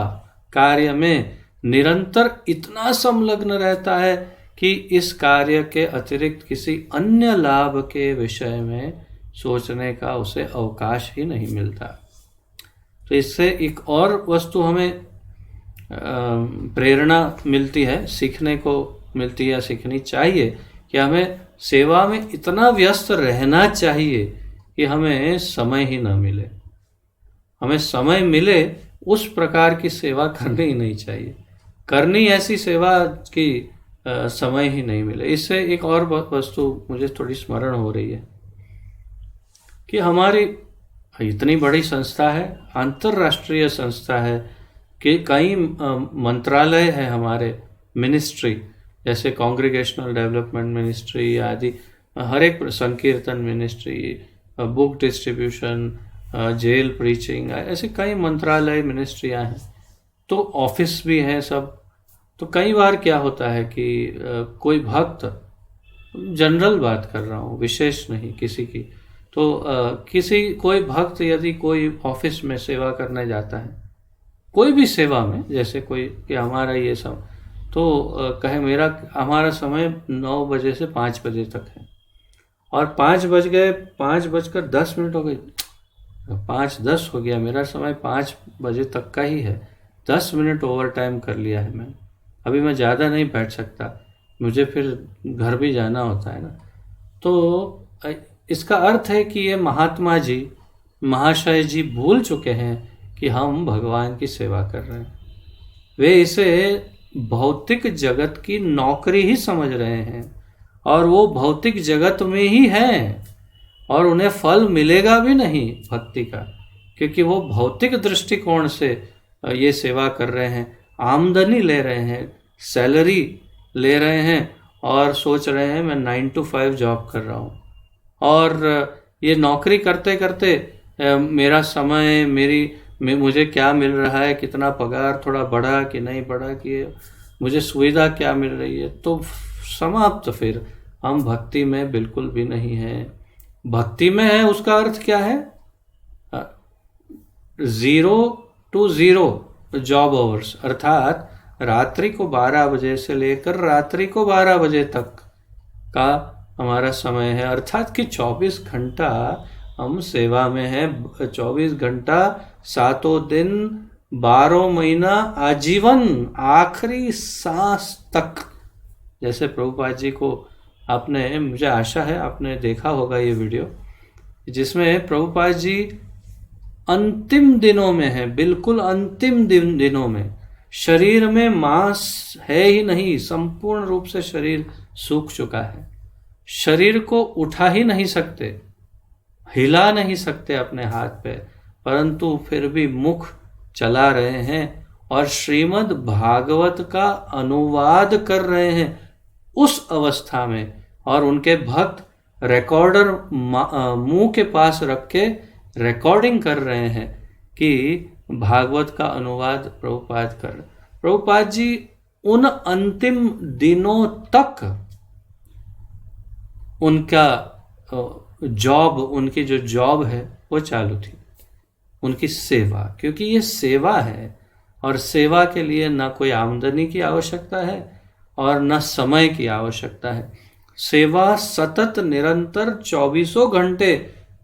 कार्य में निरंतर इतना संलग्न रहता है कि इस कार्य के अतिरिक्त किसी अन्य लाभ के विषय में सोचने का उसे अवकाश ही नहीं मिलता। तो इससे एक और वस्तु हमें प्रेरणा मिलती है, सीखने को मिलती है या सीखनी चाहिए कि हमें सेवा में इतना व्यस्त रहना चाहिए कि हमें समय ही ना मिले। हमें समय मिले उस प्रकार की सेवा करनी ही नहीं चाहिए, करनी ऐसी सेवा की समय ही नहीं मिले। इससे एक और वस्तु मुझे थोड़ी स्मरण हो रही है कि हमारी इतनी बड़ी संस्था है, अंतर्राष्ट्रीय संस्था है कि कई मंत्रालय है हमारे, मिनिस्ट्री, जैसे कांग्रेगेशनल डेवलपमेंट मिनिस्ट्री आदि, हर एक sankirtan ministry, book distribution, jail preaching, ऐसे कई मंत्रालय मिनिस्ट्रियां हैं। तो ऑफिस भी हैं सब। तो कई बार क्या होता है कि कोई भक्त, जनरल बात कर रहा हूँ, विशेष नहीं किसी की, तो कोई भक्त यदि कोई ऑफिस में सेवा करने जाता है, कोई भी सेवा में, जैसे कोई कि हमारा ये सब, तो कहे हमारा समय 9 बजे से 5 बजे तक है और 5 बज गए, 5:10 हो गई, 5:10 हो गया, मेरा समय 5 बजे तक का ही है, 10 मिनट ओवर टाइम कर लिया है मैंने, अभी मैं ज़्यादा नहीं बैठ सकता, मुझे फिर घर भी जाना होता है ना। तो इसका अर्थ है कि ये महात्मा जी, महाशय जी भूल चुके हैं कि हम भगवान की सेवा कर रहे हैं। वे इसे भौतिक जगत की नौकरी ही समझ रहे हैं और वो भौतिक जगत में ही हैं और उन्हें फल मिलेगा भी नहीं भक्ति का, क्योंकि वो भौतिक दृष्टिकोण से ये सेवा कर रहे हैं, आमदनी ले रहे हैं, सैलरी ले रहे हैं और सोच रहे हैं मैं 9 to 5 जॉब कर रहा हूँ। और ये नौकरी करते करते मेरा समय, मुझे क्या मिल रहा है, कितना पगार थोड़ा बढ़ा कि नहीं बढ़ा, कि मुझे सुविधा क्या मिल रही है, तो समाप्त। फिर हम भक्ति में बिल्कुल भी नहीं हैं। भक्ति में है उसका अर्थ क्या है? 0 to 0 जॉब आवर्स, अर्थात रात्रि को 12 बजे से लेकर रात्रि को 12 बजे तक का हमारा समय है, अर्थात कि 24 घंटा हम सेवा में हैं, 24 घंटा 7 दिन 12 महीना आजीवन, आखिरी सांस तक। जैसे प्रभुपाद जी को आपने, मुझे आशा है आपने देखा होगा ये वीडियो, जिसमें प्रभुपाद जी अंतिम दिनों में है, बिल्कुल अंतिम दिनों में, शरीर में मांस है ही नहीं, संपूर्ण रूप से शरीर सूख चुका है, शरीर को उठा ही नहीं सकते, हिला नहीं सकते अपने हाथ पे, परंतु फिर भी मुख चला रहे हैं और श्रीमद् भागवत का अनुवाद कर रहे हैं उस अवस्था में। और उनके भक्त रिकॉर्डर मुंह के पास रख के रिकॉर्डिंग कर रहे हैं कि भागवत का अनुवाद प्रभुपाद कर। प्रभुपाद जी उन अंतिम दिनों तक उनका जॉब, उनकी जो जॉब है वो चालू थी, उनकी सेवा, क्योंकि ये सेवा है और सेवा के लिए ना कोई आमदनी की आवश्यकता है और न समय की आवश्यकता है। सेवा सतत निरंतर 24 घंटे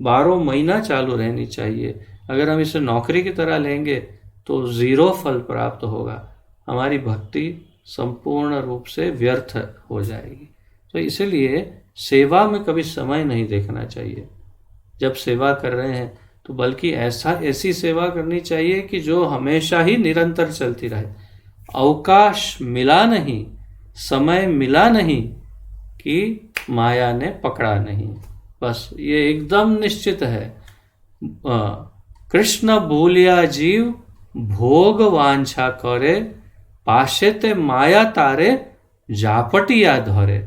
12 महीना चालू रहनी चाहिए। अगर हम इसे नौकरी की तरह लेंगे तो 0 फल प्राप्त होगा, हमारी भक्ति संपूर्ण रूप से व्यर्थ हो जाएगी। तो इसलिए सेवा में कभी समय नहीं देखना चाहिए। जब सेवा कर रहे हैं तो बल्कि ऐसी सेवा करनी चाहिए कि जो हमेशा ही निरंतर चलती रहे। अवकाश मिला नहीं, समय मिला नहीं कि माया ने पकड़ा नहीं, बस ये एकदम निश्चित है। कृष्ण भूलिया जीव भोग वांछा करे, पाशे ते माया तारे जापटिया धरे।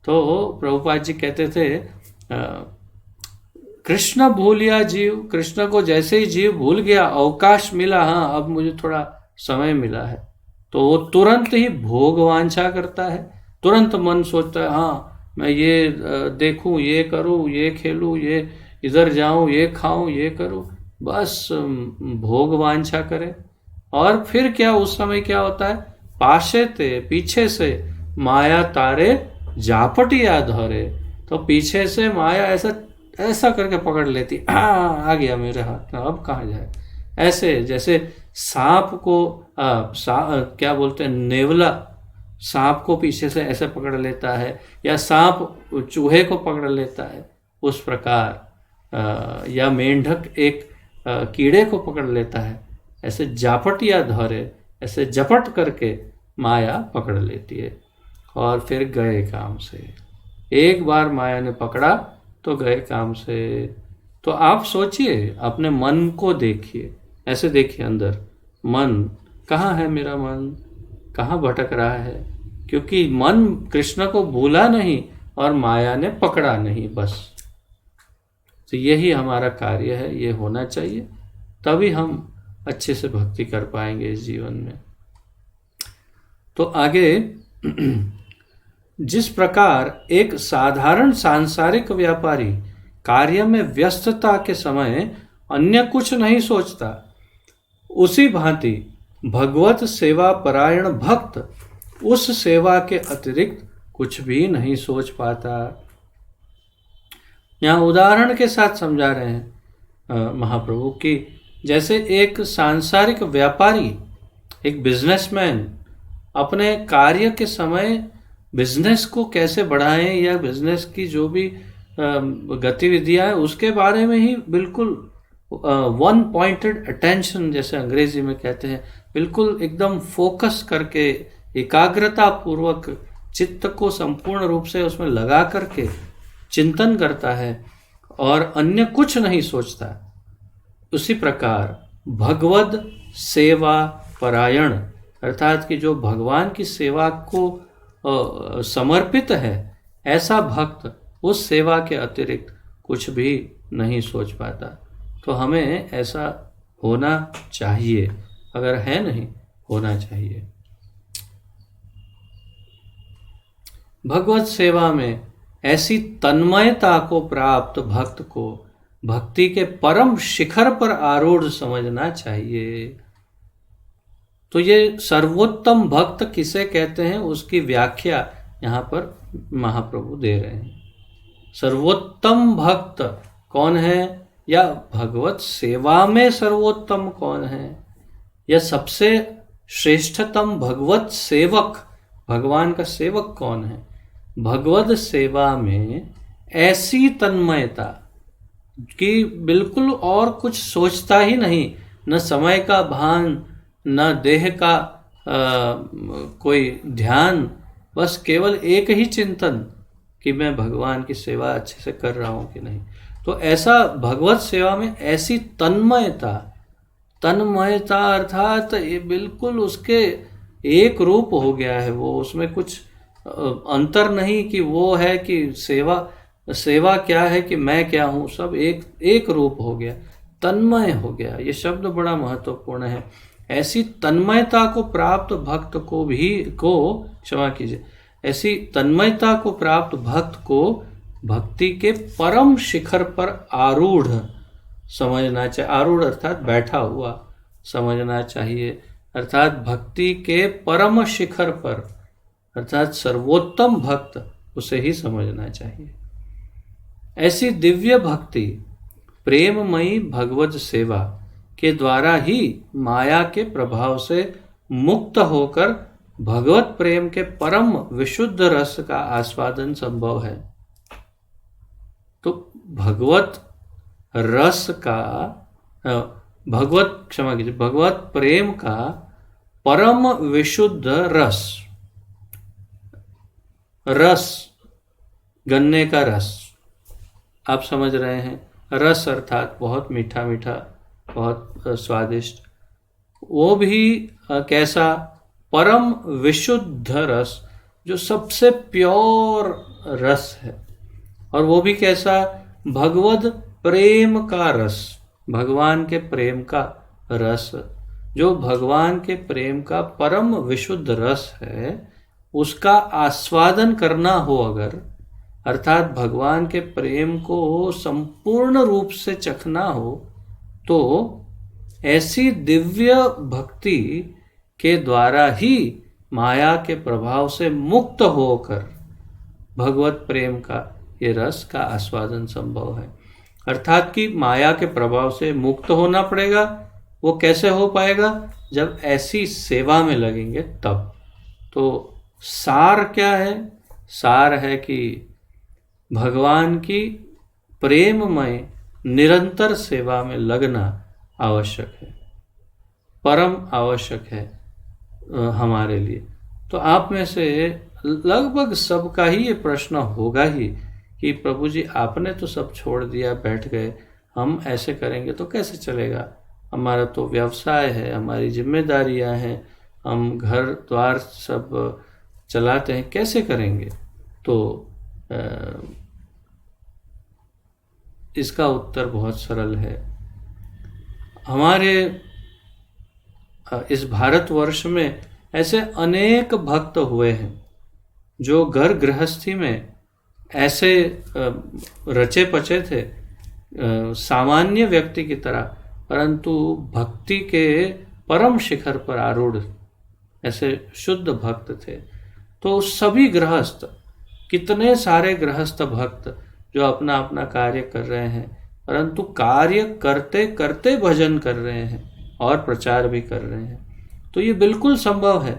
तो प्रभुपाद जी कहते थे कृष्ण भूलिया जीव, कृष्ण को जैसे ही जीव भूल गया, अवकाश मिला, हाँ अब मुझे थोड़ा समय मिला है, तो वो तुरंत ही भोग वांछा करता है। तुरंत मन सोचता है हाँ मैं ये देखूं, ये करूं, ये खेलूं, ये इधर जाऊं, ये खाऊं, ये करूं, बस भोग वांछा करे। और फिर क्या, उस समय क्या होता है, पाशे ते, पीछे से माया तारे झापटिया धरे। तो पीछे से माया ऐसा ऐसा करके पकड़ लेती, आ गया मेरे हाथ में, अब कहाँ जाए। ऐसे जैसे सांप को क्या बोलते हैं, नेवला सांप को पीछे से ऐसे पकड़ लेता है, या सांप चूहे को पकड़ लेता है, उस प्रकार या मेंढक एक कीड़े को पकड़ लेता है, ऐसे जापटिया धरे, ऐसे झपट करके माया पकड़ लेती है और फिर गए काम से। एक बार माया ने पकड़ा तो गए काम से। तो आप सोचिए, अपने मन को देखिए, ऐसे देखिए अंदर, मन कहाँ है, मेरा मन कहाँ भटक रहा है, क्योंकि मन कृष्ण को भूला नहीं और माया ने पकड़ा नहीं, बस। तो यही हमारा कार्य है, ये होना चाहिए, तभी हम अच्छे से भक्ति कर पाएंगे इस जीवन में। तो आगे जिस प्रकार एक साधारण सांसारिक व्यापारी कार्य में व्यस्तता के समय अन्य कुछ नहीं सोचता, उसी भांति भगवत सेवा परायण भक्त उस सेवा के अतिरिक्त कुछ भी नहीं सोच पाता। यहाँ उदाहरण के साथ समझा रहे हैं महाप्रभु की, जैसे एक सांसारिक व्यापारी, एक बिजनेसमैन अपने कार्य के समय बिजनेस को कैसे बढ़ाएं, या बिजनेस की जो भी गतिविधियां हैं उसके बारे में ही बिल्कुल वन पॉइंटेड अटेंशन, जैसे अंग्रेजी में कहते हैं, बिल्कुल एकदम फोकस करके एकाग्रता पूर्वक चित्त को संपूर्ण रूप से उसमें लगा करके चिंतन करता है और अन्य कुछ नहीं सोचता। उसी प्रकार भगवद सेवा परायण, अर्थात कि जो भगवान की सेवा को समर्पित है, ऐसा भक्त उस सेवा के अतिरिक्त कुछ भी नहीं सोच पाता। तो हमें ऐसा होना चाहिए, अगर है नहीं, होना चाहिए। भगवत सेवा में ऐसी तन्मयता को प्राप्त भक्त को भक्ति के परम शिखर पर आरूढ़ समझना चाहिए। तो ये सर्वोत्तम भक्त किसे कहते हैं, उसकी व्याख्या यहाँ पर महाप्रभु दे रहे हैं। सर्वोत्तम भक्त कौन है, या भगवत सेवा में सर्वोत्तम कौन है, या सबसे श्रेष्ठतम भगवत सेवक, भगवान का सेवक कौन है। भगवत सेवा में ऐसी तन्मयता कि बिल्कुल और कुछ सोचता ही नहीं, न समय का भान, न देह का कोई ध्यान, बस केवल एक ही चिंतन कि मैं भगवान की सेवा अच्छे से कर रहा हूँ कि नहीं। तो ऐसा भगवत सेवा में ऐसी तन्मयता, तन्मयता अर्थात ये बिल्कुल उसके एक रूप हो गया है वो, उसमें कुछ अंतर नहीं कि वो है कि सेवा क्या है कि मैं क्या हूँ, सब एक रूप हो गया, तन्मय हो गया। ये शब्द बड़ा महत्वपूर्ण है। ऐसी तन्मयता को प्राप्त भक्त को क्षमा कीजिए, ऐसी तन्मयता को प्राप्त भक्त को भक्ति के परम शिखर पर आरूढ़ समझना चाहिए। आरूढ़ अर्थात बैठा हुआ समझना चाहिए, अर्थात भक्ति के परम शिखर पर, अर्थात सर्वोत्तम भक्त, उसे ही समझना चाहिए। ऐसी दिव्य भक्ति प्रेममयी भगवत सेवा के द्वारा ही माया के प्रभाव से मुक्त होकर भगवत प्रेम के परम विशुद्ध रस का आस्वादन संभव है। तो भगवत रस का भगवत प्रेम का परम विशुद्ध रस गन्ने का रस, आप समझ रहे हैं, रस अर्थात बहुत मीठा मीठा, बहुत स्वादिष्ट, वो भी कैसा, परम विशुद्ध रस, जो सबसे प्योर रस है। और वो भी कैसा, भगवद प्रेम का रस, भगवान के प्रेम का रस, जो भगवान के प्रेम का परम विशुद्ध रस है, उसका आस्वादन करना हो अगर, अर्थात भगवान के प्रेम को संपूर्ण रूप से चखना हो, तो ऐसी दिव्य भक्ति के द्वारा ही माया के प्रभाव से मुक्त होकर भगवत प्रेम का ये रस का आस्वादन संभव है। अर्थात कि माया के प्रभाव से मुक्त होना पड़ेगा। वो कैसे हो पाएगा? जब ऐसी सेवा में लगेंगे तब। तो सार क्या है? सार है कि भगवान की प्रेममय निरंतर सेवा में लगना आवश्यक है, परम आवश्यक है हमारे लिए। तो आप में से लगभग सबका ही ये प्रश्न होगा ही कि प्रभु जी आपने तो सब छोड़ दिया, बैठ गए, हम ऐसे करेंगे तो कैसे चलेगा? हमारा तो व्यवसाय है, हमारी जिम्मेदारियां हैं, हम घर द्वार सब चलाते हैं, कैसे करेंगे? तो इसका उत्तर बहुत सरल है। हमारे इस भारतवर्ष में ऐसे अनेक भक्त हुए हैं जो घर गृहस्थी में ऐसे रचे पचे थे सामान्य व्यक्ति की तरह, परंतु भक्ति के परम शिखर पर आरूढ़ ऐसे शुद्ध भक्त थे। तो सभी गृहस्थ, कितने सारे गृहस्थ भक्त जो अपना अपना कार्य कर रहे हैं, परंतु कार्य करते करते भजन कर रहे हैं और प्रचार भी कर रहे हैं। तो ये बिल्कुल संभव है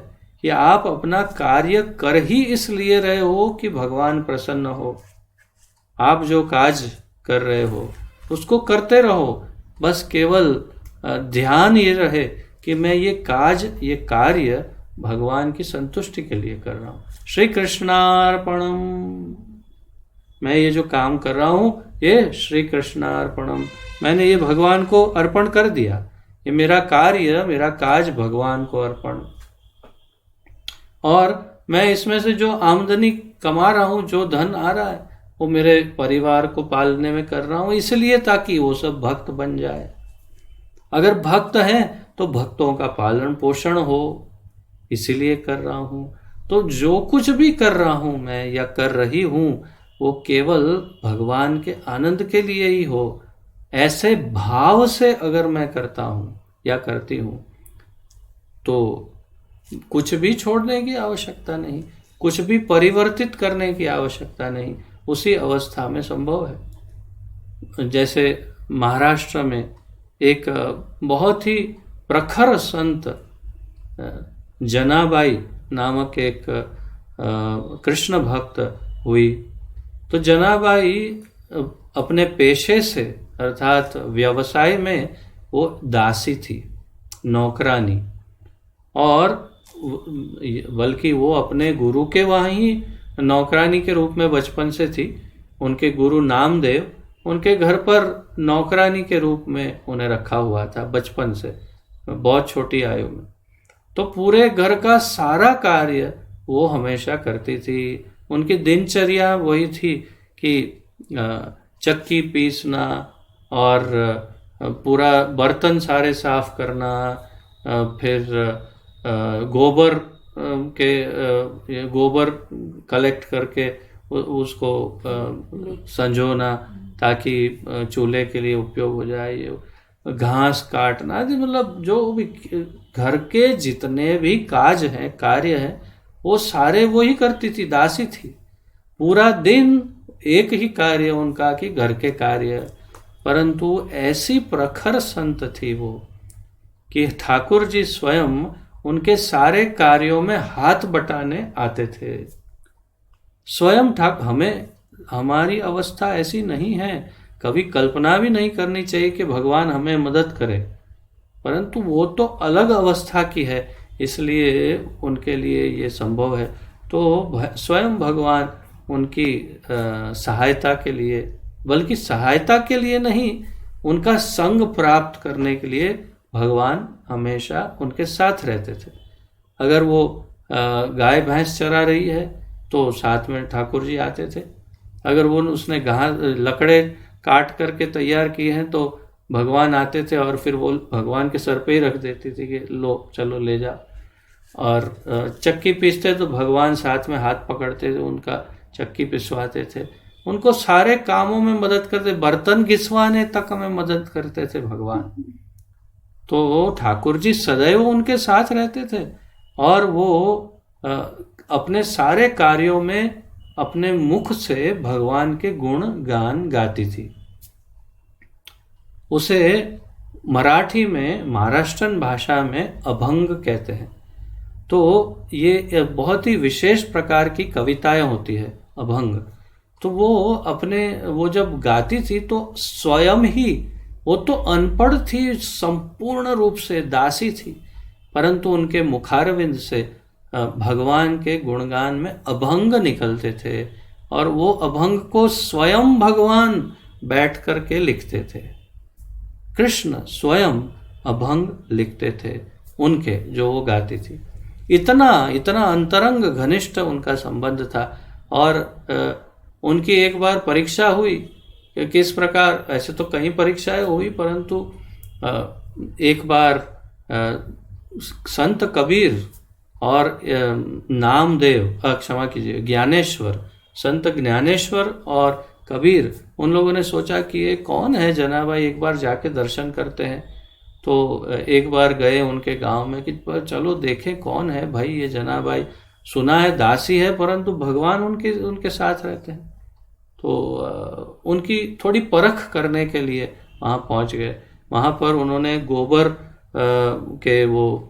कि आप अपना कार्य कर ही इसलिए रहे हो कि भगवान प्रसन्न हो। आप जो काज कर रहे हो उसको करते रहो, बस केवल ध्यान ये रहे कि मैं ये कार्य भगवान की संतुष्टि के लिए कर रहा हूँ। श्री कृष्णार्पणम। मैं ये जो काम कर रहा हूँ ये श्री कृष्णार्पणम, मैंने ये भगवान को अर्पण कर दिया। ये मेरा कार्य, मेरा काज भगवान को अर्पण। और मैं इसमें से जो आमदनी कमा रहा हूँ, जो धन आ रहा है, वो मेरे परिवार को पालने में कर रहा हूँ, इसलिए ताकि वो सब भक्त बन जाए। अगर भक्त हैं तो भक्तों का पालन पोषण हो, इसीलिए कर रहा हूँ। तो जो कुछ भी कर रहा हूँ मैं या कर रही हूँ वो केवल भगवान के आनंद के लिए ही हो, ऐसे भाव से अगर मैं करता हूँ या करती हूँ तो कुछ भी छोड़ने की आवश्यकता नहीं, कुछ भी परिवर्तित करने की आवश्यकता नहीं, उसी अवस्था में संभव है। जैसे महाराष्ट्र में एक बहुत ही प्रखर संत जनाबाई नामक एक कृष्ण भक्त हुई। तो जनाबाई अपने पेशे से अर्थात व्यवसाय में वो दासी थी, नौकरानी, और बल्कि वो अपने गुरु के वहाँ ही नौकरानी के रूप में बचपन से थी। उनके गुरु नामदेव उनके घर पर नौकरानी के रूप में उन्हें रखा हुआ था बचपन से, बहुत छोटी आयु में। तो पूरे घर का सारा कार्य वो हमेशा करती थी। उनकी दिनचर्या वही थी कि चक्की पीसना और पूरा बर्तन सारे साफ करना, फिर गोबर कलेक्ट करके उसको संजोना ताकि चूल्हे के लिए उपयोग हो जाए, घास काटना, मतलब जो भी घर के जितने भी काज हैं, कार्य हैं, वो सारे वो ही करती थी, दासी थी। पूरा दिन एक ही कार्य उनका कि घर के कार्य। परंतु ऐसी प्रखर संत थी वो कि ठाकुर जी स्वयं उनके सारे कार्यों में हाथ बटाने आते थे। स्वयं हमारी अवस्था ऐसी नहीं है, कभी कल्पना भी नहीं करनी चाहिए कि भगवान हमें मदद करे, परंतु वो तो अलग अवस्था की है, इसलिए उनके लिए ये संभव है। तो स्वयं भगवान उनकी सहायता के लिए, बल्कि सहायता के लिए नहीं, उनका संग प्राप्त करने के लिए भगवान हमेशा उनके साथ रहते थे। अगर वो गाय भैंस चरा रही है तो साथ में ठाकुर जी आते थे। अगर वो उसने लकड़े काट करके तैयार किए हैं तो भगवान आते थे और फिर वो भगवान के सर पे ही रख देती थी कि लो चलो ले जा। और चक्की पीसते तो भगवान साथ में हाथ पकड़ते थे, उनका चक्की पिसवाते थे, उनको सारे कामों में मदद करते, बर्तन घिसवाने तक में मदद करते थे भगवान। तो ठाकुर जी सदैव उनके साथ रहते थे और वो अपने सारे कार्यों में अपने मुख से भगवान के गुण गान गाती थी। उसे मराठी में, महाराष्ट्रन भाषा में अभंग कहते हैं। तो ये बहुत ही विशेष प्रकार की कविताएं होती है अभंग। तो वो जब गाती थी तो स्वयं ही, वो तो अनपढ़ थी, संपूर्ण रूप से दासी थी, परंतु उनके मुखारविंद से भगवान के गुणगान में अभंग निकलते थे और वो अभंग को स्वयं भगवान बैठ करके लिखते थे। कृष्ण स्वयं अभंग लिखते थे उनके, जो वो गाती थी। इतना इतना अंतरंग घनिष्ठ उनका संबंध था। और उनकी एक बार परीक्षा हुई कि किस प्रकार, ऐसे तो कई परीक्षाएं हुई, परंतु एक बार संत कबीर और नामदेव, क्षमा कीजिए, ज्ञानेश्वर, संत ज्ञानेश्वर और कबीर, उन लोगों ने सोचा कि ये कौन है जनाबाई, एक बार जाके दर्शन करते हैं। तो एक बार गए उनके गांव में कि चलो देखें कौन है भाई ये जनाबाई, सुना है दासी है परंतु भगवान उनके साथ रहते हैं। तो उनकी थोड़ी परख करने के लिए वहाँ पहुँच गए। वहाँ पर उन्होंने गोबर के वो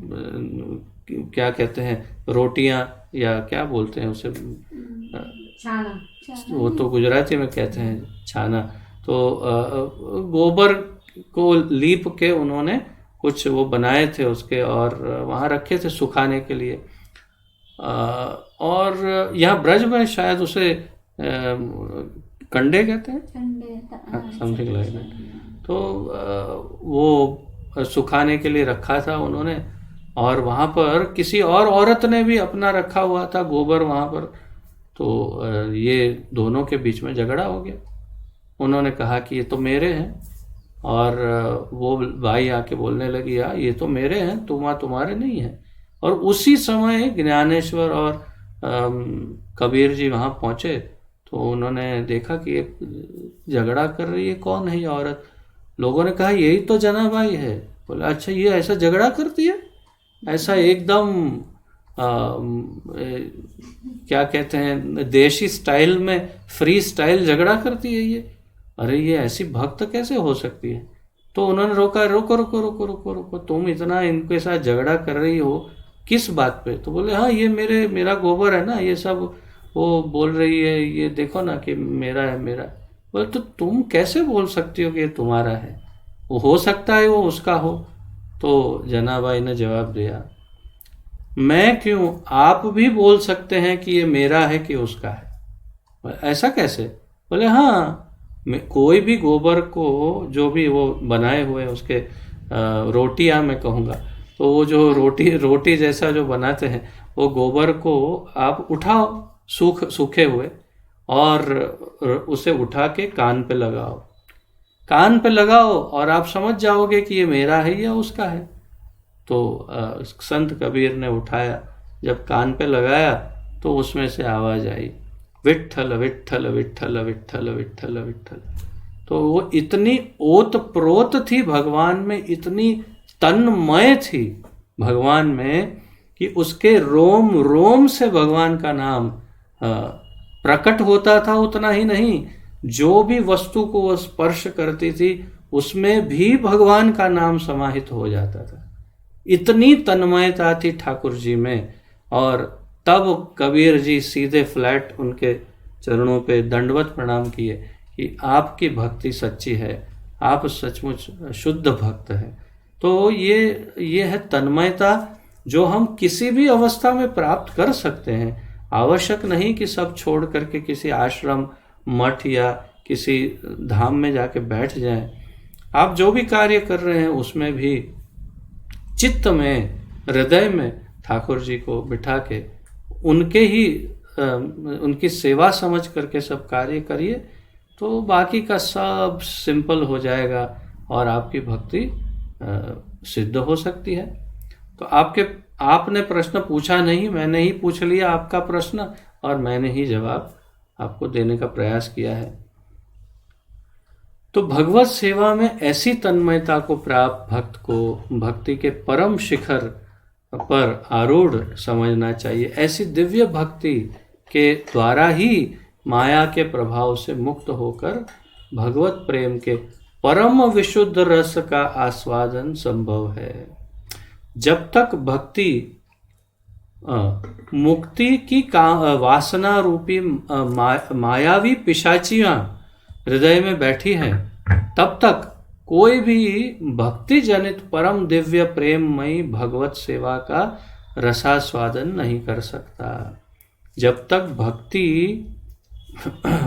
क्या कहते हैं, रोटियां या क्या बोलते हैं उसे, छाना, वो तो गुजराती में कहते हैं छाना। तो गोबर को लीप के उन्होंने कुछ वो बनाए थे उसके, और वहाँ रखे थे सुखाने के लिए। और यहाँ ब्रज में शायद उसे कंडे कहते हैं, समथिंग लाइक दैट। तो वो सुखाने के लिए रखा था उन्होंने, और वहाँ पर किसी और औरत ने भी अपना रखा हुआ था गोबर वहाँ पर। तो ये दोनों के बीच में झगड़ा हो गया। उन्होंने कहा कि ये तो मेरे हैं, और वो भाई आके बोलने लगी यार ये तो मेरे हैं, तुम्हारे नहीं हैं। और उसी समय ज्ञानेश्वर और कबीर जी वहाँ पहुँचे तो उन्होंने देखा कि ये झगड़ा कर रही है, कौन है ये औरत। लोगों ने कहा यही तो जनाबाई है। बोला अच्छा ये ऐसा झगड़ा करती है, ऐसा एकदम क्या कहते हैं देशी स्टाइल में, फ्री स्टाइल झगड़ा करती है ये, अरे ये ऐसी भक्त कैसे हो सकती है। तो उन्होंने रोका, रोको रोको रोको रोको रोको, तुम इतना इनके साथ झगड़ा कर रही हो किस बात पे। तो बोले हाँ ये मेरा गोबर है ना, ये सब वो बोल रही है, ये देखो ना कि मेरा है मेरा। बोले तो तुम कैसे बोल सकती हो कि ये तुम्हारा है, वो हो सकता है वो उसका हो। तो जनाबाई ने जवाब दिया मैं क्यों, आप भी बोल सकते हैं कि ये मेरा है कि उसका है। ऐसा कैसे। बोले हाँ कोई भी गोबर को जो भी वो बनाए हुए उसके रोटियां मैं कहूँगा, तो वो जो रोटी जैसा जो बनाते हैं वो गोबर को आप उठाओ सूखे हुए, और उसे उठा के कान पे लगाओ और आप समझ जाओगे कि ये मेरा है या उसका है। तो संत कबीर ने उठाया, जब कान पे लगाया तो उसमें से आवाज आई विट्ठल विट्ठल विट्ठल विट्ठल विट्ठल विट्ठल। तो वो इतनी ओत प्रोत थी भगवान में, इतनी तन्मय थी भगवान में कि उसके रोम रोम से भगवान का नाम प्रकट होता था। उतना ही नहीं, जो भी वस्तु को वो स्पर्श करती थी उसमें भी भगवान का नाम समाहित हो जाता था। इतनी तन्मयता थी ठाकुर जी में। और तब कबीर जी सीधे फ्लैट उनके चरणों पे दंडवत प्रणाम किए कि आपकी भक्ति सच्ची है, आप सचमुच शुद्ध भक्त हैं। तो ये है तन्मयता जो हम किसी भी अवस्था में प्राप्त कर सकते हैं। आवश्यक नहीं कि सब छोड़ करके किसी आश्रम, मठ या किसी धाम में जाके बैठ जाएं। आप जो भी कार्य कर रहे हैं उसमें भी चित्त में, हृदय में ठाकुर जी को बिठा के उनकी सेवा समझ करके सब कार्य करिए, तो बाकी का सब सिंपल हो जाएगा और आपकी भक्ति सिद्ध हो सकती है। तो आपने प्रश्न पूछा नहीं, मैंने ही पूछ लिया आपका प्रश्न और मैंने ही जवाब आपको देने का प्रयास किया है। तो भगवत सेवा में ऐसी तन्मयता को प्राप्त भक्त को भक्ति के परम शिखर पर आरूढ़ समझना चाहिए। ऐसी दिव्य भक्ति के द्वारा ही माया के प्रभाव से मुक्त होकर भगवत प्रेम के परम विशुद्ध रस का आस्वादन संभव है। जब तक भक्ति मुक्ति की वासना रूपी मायावी पिशाचियां हृदय में बैठी हैं, तब तक कोई भी भक्ति जनित परम दिव्य प्रेममयी भगवत सेवा का रसास्वादन नहीं कर सकता। जब तक भक्ति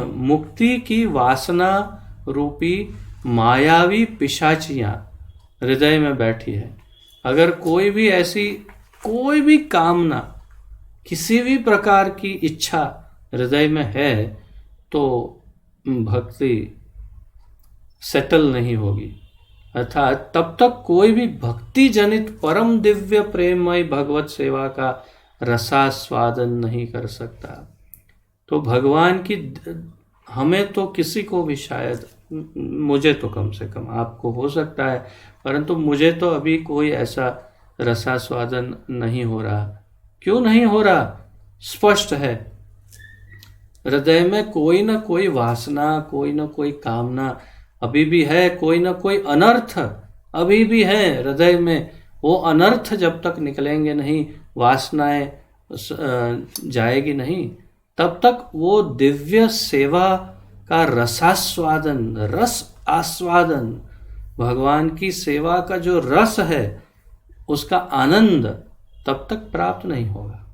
मुक्ति की वासना रूपी मायावी पिशाचियां हृदय में बैठी है, अगर कोई भी ऐसी कोई भी कामना, किसी भी प्रकार की इच्छा हृदय में है, तो भक्ति सेटल नहीं होगी। अर्थात तब तक कोई भी भक्ति जनित परम दिव्य प्रेममय भगवत सेवा का रसास्वादन नहीं कर सकता। तो भगवान की, हमें तो किसी को भी शायद, मुझे तो कम से कम, आपको हो सकता है, परंतु मुझे तो अभी कोई ऐसा रसास्वादन नहीं हो रहा। क्यों नहीं हो रहा? स्पष्ट है, हृदय में कोई ना कोई वासना, कोई ना कोई कामना अभी भी है, कोई ना कोई अनर्थ अभी भी है हृदय में। वो अनर्थ जब तक निकलेंगे नहीं, वासनाएं जाएगी नहीं, तब तक वो दिव्य सेवा का रसास्वादन, रस आस्वादन, भगवान की सेवा का जो रस है उसका आनंद तब तक प्राप्त नहीं होगा।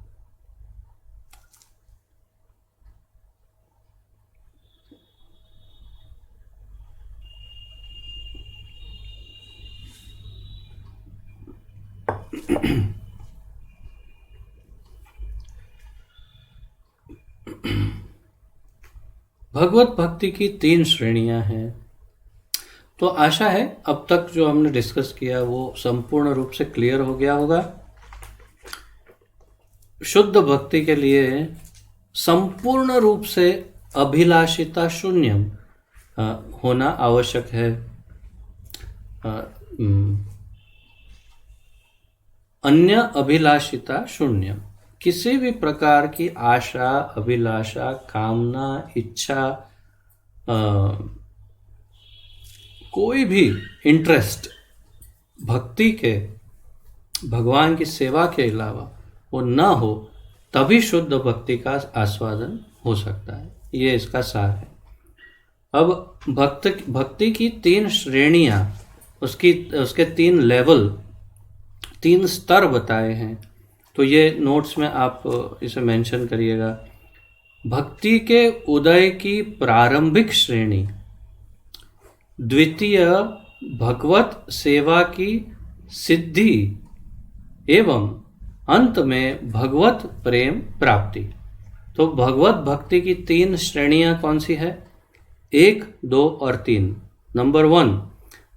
भगवत भक्ति की 3 श्रेणियां हैं। तो आशा है अब तक जो हमने डिस्कस किया वो संपूर्ण रूप से क्लियर हो गया होगा। शुद्ध भक्ति के लिए संपूर्ण रूप से अभिलाषिता शून्यम होना आवश्यक है। अन्य अभिलाषिता शून्यम, किसी भी प्रकार की आशा, अभिलाषा, कामना, इच्छा, कोई भी इंटरेस्ट भक्ति के, भगवान की सेवा के अलावा वो ना हो, तभी शुद्ध भक्ति का आस्वादन हो सकता है। ये इसका सार है। अब भक्ति की 3 श्रेणियां, उसके 3 लेवल, 3 स्तर बताए हैं। तो ये नोट्स में आप इसे मेंशन करिएगा। भक्ति के उदय की प्रारंभिक श्रेणी, द्वितीय भगवत सेवा की सिद्धि एवं अंत में भगवत प्रेम प्राप्ति। तो भगवत भक्ति की 3 श्रेणियां कौन सी है? 1, 2 और 3। नंबर 1,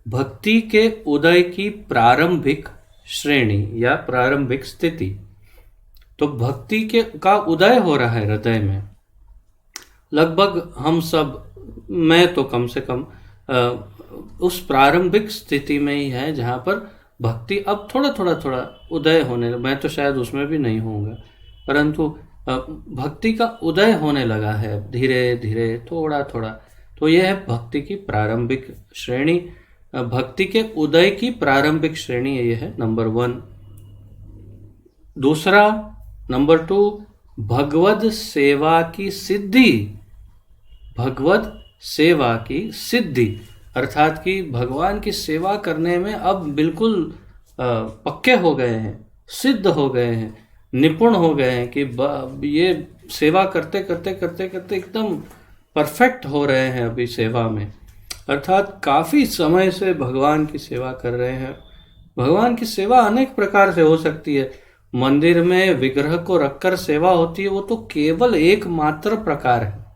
भक्ति के उदय की प्रारंभिक श्रेणी या प्रारंभिक स्थिति। तो भक्ति का उदय हो रहा है हृदय में। लगभग हम सब, मैं तो कम से कम उस प्रारंभिक स्थिति में ही है जहाँ पर भक्ति अब थोड़ा उदय होने, मैं तो शायद उसमें भी नहीं होऊंगा, परंतु भक्ति का उदय होने लगा है धीरे धीरे, थोड़ा। तो यह है भक्ति की प्रारंभिक श्रेणी। भक्ति के उदय की प्रारंभिक श्रेणी ये है नंबर 1। दूसरा, नंबर 2, भगवत सेवा की सिद्धि। भगवत सेवा की सिद्धि अर्थात कि भगवान की सेवा करने में अब बिल्कुल पक्के हो गए हैं, सिद्ध हो गए हैं, निपुण हो गए हैं कि ये सेवा करते करते एकदम परफेक्ट हो रहे हैं अभी सेवा में। अर्थात काफ़ी समय से भगवान की सेवा कर रहे हैं। भगवान की सेवा अनेक प्रकार से हो सकती है। मंदिर में विग्रह को रखकर सेवा होती है, वो तो केवल एकमात्र प्रकार है।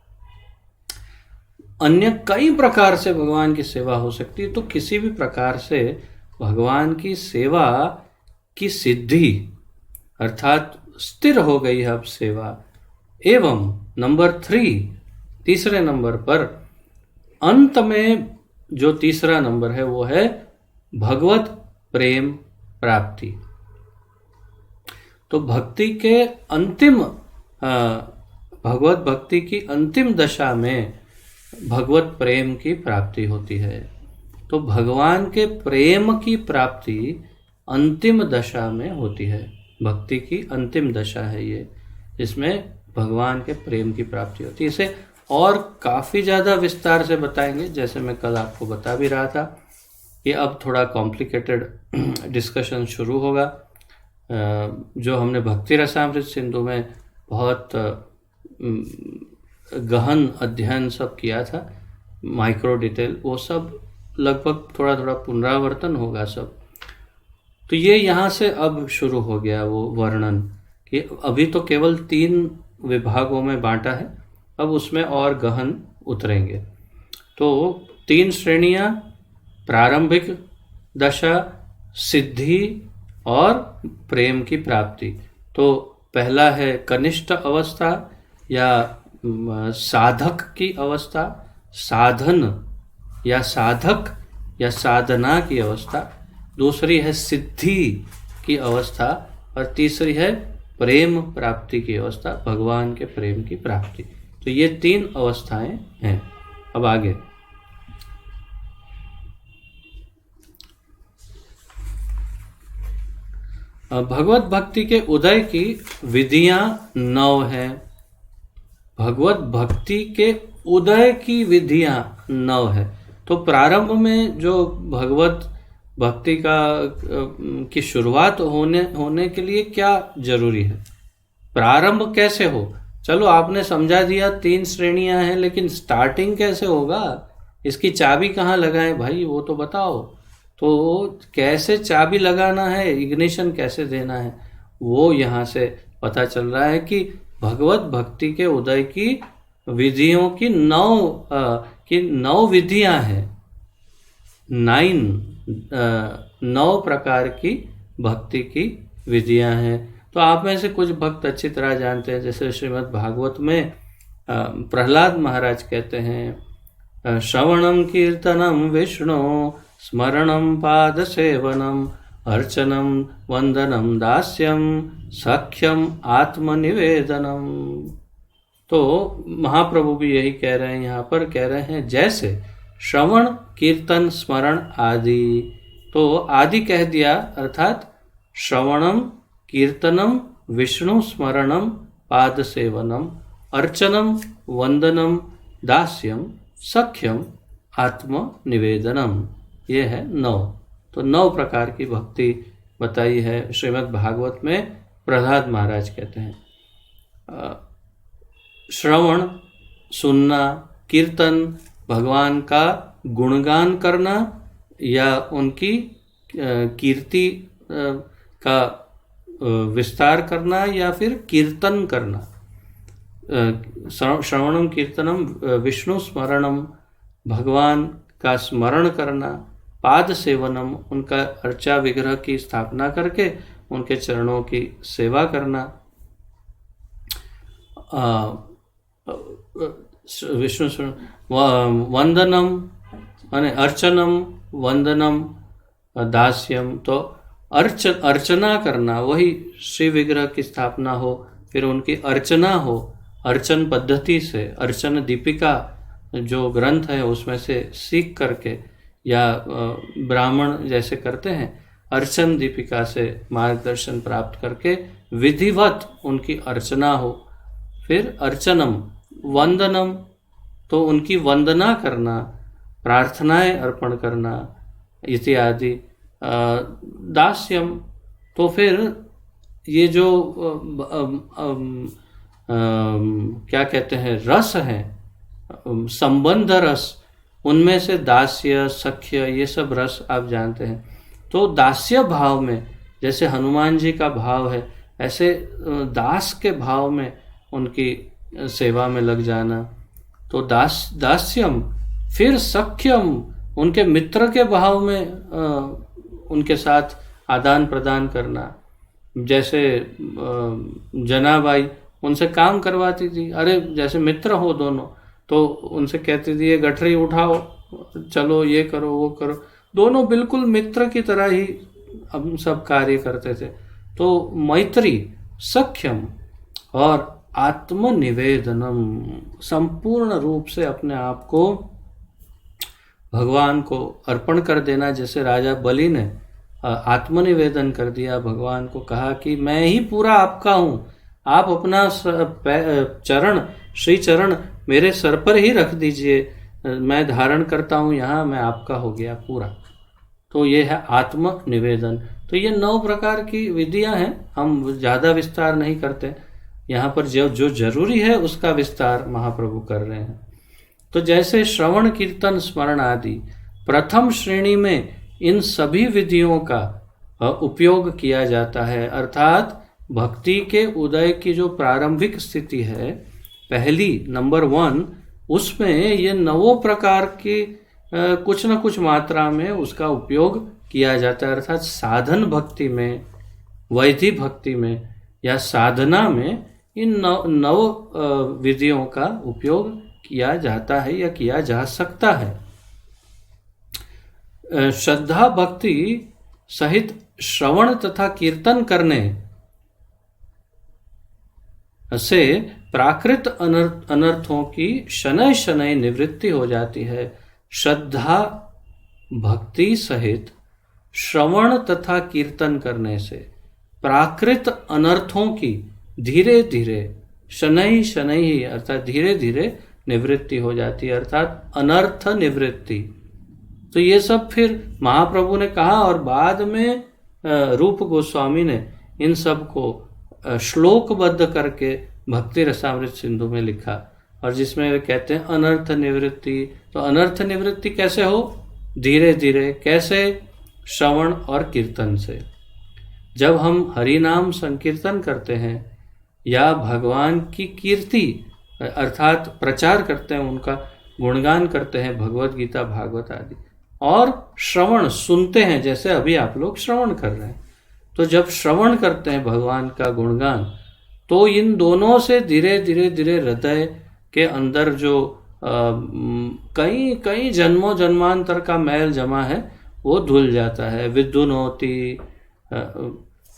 अन्य कई प्रकार से भगवान की सेवा हो सकती है। तो किसी भी प्रकार से भगवान की सेवा की सिद्धि अर्थात स्थिर हो गई है अब सेवा। एवं नंबर 3, तीसरे नंबर पर अंत में जो तीसरा नंबर है वो है भगवत प्रेम प्राप्ति। तो भक्ति के अंतिम भगवत भक्ति की अंतिम दशा में भगवत प्रेम की प्राप्ति होती है। तो भगवान के प्रेम की प्राप्ति अंतिम दशा में होती है। भक्ति की अंतिम दशा है ये, जिसमें भगवान के प्रेम की प्राप्ति होती है। इसे और काफ़ी ज़्यादा विस्तार से बताएंगे, जैसे मैं कल आपको बता भी रहा था कि अब थोड़ा कॉम्प्लिकेटेड डिस्कशन शुरू होगा। जो हमने भक्ति रसामृत सिंधु में बहुत गहन अध्ययन सब किया था, माइक्रो डिटेल, वो सब लगभग थोड़ा थोड़ा पुनरावर्तन होगा सब। तो ये यहाँ से अब शुरू हो गया वो वर्णन कि अभी तो केवल 3 विभागों में बांटा है, अब उसमें और गहन उतरेंगे। तो 3 श्रेणियाँ, प्रारंभिक दशा, सिद्धि और प्रेम की प्राप्ति। तो पहला है कनिष्ठ अवस्था या साधक की अवस्था, साधन या साधक या साधना की अवस्था। दूसरी है सिद्धि की अवस्था और तीसरी है प्रेम प्राप्ति की अवस्था, भगवान के प्रेम की प्राप्ति। तो ये 3 अवस्थाएं हैं। अब आगे भगवत भक्ति के उदय की विधियां 9 हैं। भगवत भक्ति के उदय की विधियां 9 है। तो प्रारंभ में जो भगवत भक्ति की शुरुआत होने के लिए क्या जरूरी है, प्रारंभ कैसे हो। चलो आपने समझा दिया 3 श्रेणियां हैं, लेकिन स्टार्टिंग कैसे होगा, इसकी चाबी कहाँ लगाएं भाई, वो तो बताओ। तो कैसे चाबी लगाना है, इग्निशन कैसे देना है, वो यहाँ से पता चल रहा है कि भगवत भक्ति के उदय की विधियों की 9 विधियां हैं। 9 प्रकार की भक्ति की विधियां हैं। तो आप में से कुछ भक्त अच्छी तरह जानते हैं, जैसे श्रीमद् भागवत में प्रहलाद महाराज कहते हैं, श्रवणम कीर्तनम विष्णु स्मरणम पाद सेवनम अर्चनम वंदनम दास्यम सख्यम आत्मनिवेदनम। तो महाप्रभु भी यही कह रहे हैं, यहाँ पर कह रहे हैं जैसे श्रवण कीर्तन स्मरण आदि। तो आदि कह दिया, अर्थात श्रवणम कीर्तनम विष्णु स्मरणम पाद सेवनम अर्चनम वंदनम दास्यम सख्यम आत्मनिवेदनम, ये है 9। तो 9 प्रकार की भक्ति बताई है श्रीमद् भागवत में। प्रहलाद महाराज कहते हैं श्रवण सुनना, कीर्तन भगवान का गुणगान करना या उनकी कीर्ति का विस्तार करना या फिर कीर्तन करना। श्रवणम कीर्तनम विष्णु स्मरणम, भगवान का स्मरण करना, पाद सेवनम, उनका अर्चा विग्रह की स्थापना करके उनके चरणों की सेवा करना, विष्णु वंदनम माने अर्चनम, वंदनम दास्यम। तो अर्चना करना, वही श्री विग्रह की स्थापना हो, फिर उनकी अर्चना हो, अर्चन पद्धति से, अर्चन दीपिका जो ग्रंथ है उसमें से सीख करके, या ब्राह्मण जैसे करते हैं, अर्चन दीपिका से मार्गदर्शन प्राप्त करके विधिवत उनकी अर्चना हो। फिर अर्चनम, वंदनम, तो उनकी वंदना करना, प्रार्थनाएं अर्पण करना इत्यादि। दास्यम, तो फिर ये जो क्या कहते हैं रस हैं, संबंध रस, उनमें से दास्य सख्य ये सब रस आप जानते हैं। तो दास्य भाव में जैसे हनुमान जी का भाव है, ऐसे दास के भाव में उनकी सेवा में लग जाना। तो दास्यम, फिर सख्यम, उनके मित्र के भाव में उनके साथ आदान प्रदान करना। जैसे जनाबाई उनसे काम करवाती थी, अरे जैसे मित्र हो दोनों, तो उनसे कहती थी ये गठरी उठाओ, चलो ये करो वो करो, दोनों बिल्कुल मित्र की तरह ही हम सब कार्य करते थे। तो मैत्री, सख्यम और आत्मनिवेदनम, संपूर्ण रूप से अपने आप को भगवान को अर्पण कर देना। जैसे राजा बलि ने आत्मनिवेदन कर दिया, भगवान को कहा कि मैं ही पूरा आपका हूँ, आप अपना चरण, श्री चरण मेरे सर पर ही रख दीजिए, मैं धारण करता हूँ यहाँ, मैं आपका हो गया पूरा। तो ये है आत्मनिवेदन। तो ये 9 प्रकार की विधियां हैं, हम ज़्यादा विस्तार नहीं करते यहाँ पर, जो जरूरी है उसका विस्तार महाप्रभु कर रहे हैं। तो जैसे श्रवण कीर्तन स्मरण आदि प्रथम श्रेणी में इन सभी विधियों का उपयोग किया जाता है, अर्थात भक्ति के उदय की जो प्रारंभिक स्थिति है पहली नंबर 1, उसमें ये 9 प्रकार की कुछ न कुछ मात्रा में उसका उपयोग किया जाता है। अर्थात साधन भक्ति में, वैधि भक्ति में या साधना में इन 9 विधियों का उपयोग किया जाता है या किया जा सकता है। श्रद्धा भक्ति सहित श्रवण तथा कीर्तन करने से प्राकृत अनर्थों की शनय शनय निवृत्ति हो जाती है। श्रद्धा भक्ति सहित श्रवण तथा कीर्तन करने से प्राकृत अनर्थों की धीरे धीरे शनय शनय अर्थात धीरे धीरे निवृत्ति हो जाती है, अर्थात अनर्थ निवृत्ति। तो ये सब फिर महाप्रभु ने कहा और बाद में रूप गोस्वामी ने इन सब को श्लोकबद्ध करके भक्ति रसामृत सिंधु में लिखा, और जिसमें वे कहते हैं अनर्थ निवृत्ति। तो अनर्थ निवृत्ति कैसे हो? धीरे धीरे। कैसे? श्रवण और कीर्तन से। जब हम हरि नाम संकीर्तन करते हैं या भगवान की कीर्ति अर्थात प्रचार करते हैं, उनका गुणगान करते हैं, भगवत गीता भागवत आदि, और श्रवण सुनते हैं, जैसे अभी आप लोग श्रवण कर रहे हैं, तो जब श्रवण करते हैं भगवान का गुणगान, तो इन दोनों से धीरे धीरे धीरे हृदय के अंदर जो कई कई जन्मों जन्मांतर का मैल जमा है वो धुल जाता है। विद्युन होती,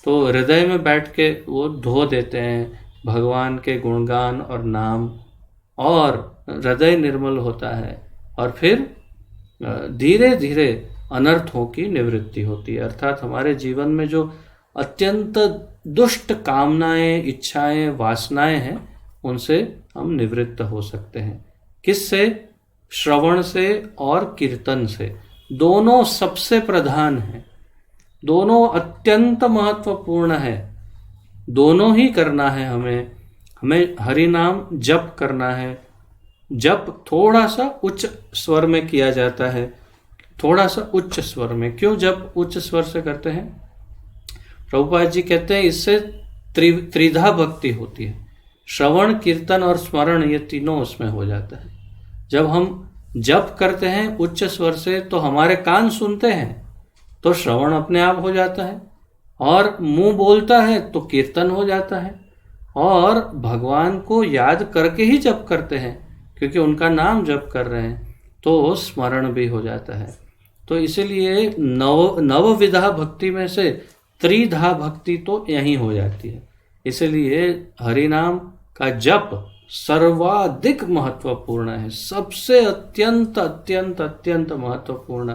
तो हृदय में बैठ के वो धो देते हैं भगवान के गुणगान और नाम, और हृदय निर्मल होता है, और फिर धीरे धीरे अनर्थों की निवृत्ति होती है। अर्थात हमारे जीवन में जो अत्यंत दुष्ट कामनाएं, इच्छाएं, वासनाएं हैं, उनसे हम निवृत्त हो सकते हैं। किससे? श्रवण से और कीर्तन से। दोनों सबसे प्रधान हैं, दोनों अत्यंत महत्वपूर्ण है, दोनों ही करना है हमें हरि नाम जप करना है। जप थोड़ा सा उच्च स्वर में किया जाता है, थोड़ा सा उच्च स्वर में। क्यों जप उच्च स्वर से करते हैं? प्रभुपाद जी कहते हैं इससे त्रिधा भक्ति होती है। श्रवण, कीर्तन और स्मरण, ये तीनों उसमें हो जाता है। जब हम जप करते हैं उच्च स्वर से तो हमारे कान सुनते हैं, तो श्रवण अपने आप हो जाता है, और मुंह बोलता है तो कीर्तन हो जाता है, और भगवान को याद करके ही जप करते हैं क्योंकि उनका नाम जप कर रहे हैं, तो स्मरण भी हो जाता है। तो इसीलिए नवविधा भक्ति में से त्रिधा भक्ति तो यही हो जाती है। इसलिए हरि नाम का जप सर्वाधिक महत्वपूर्ण है, सबसे अत्यंत अत्यंत अत्यंत महत्वपूर्ण।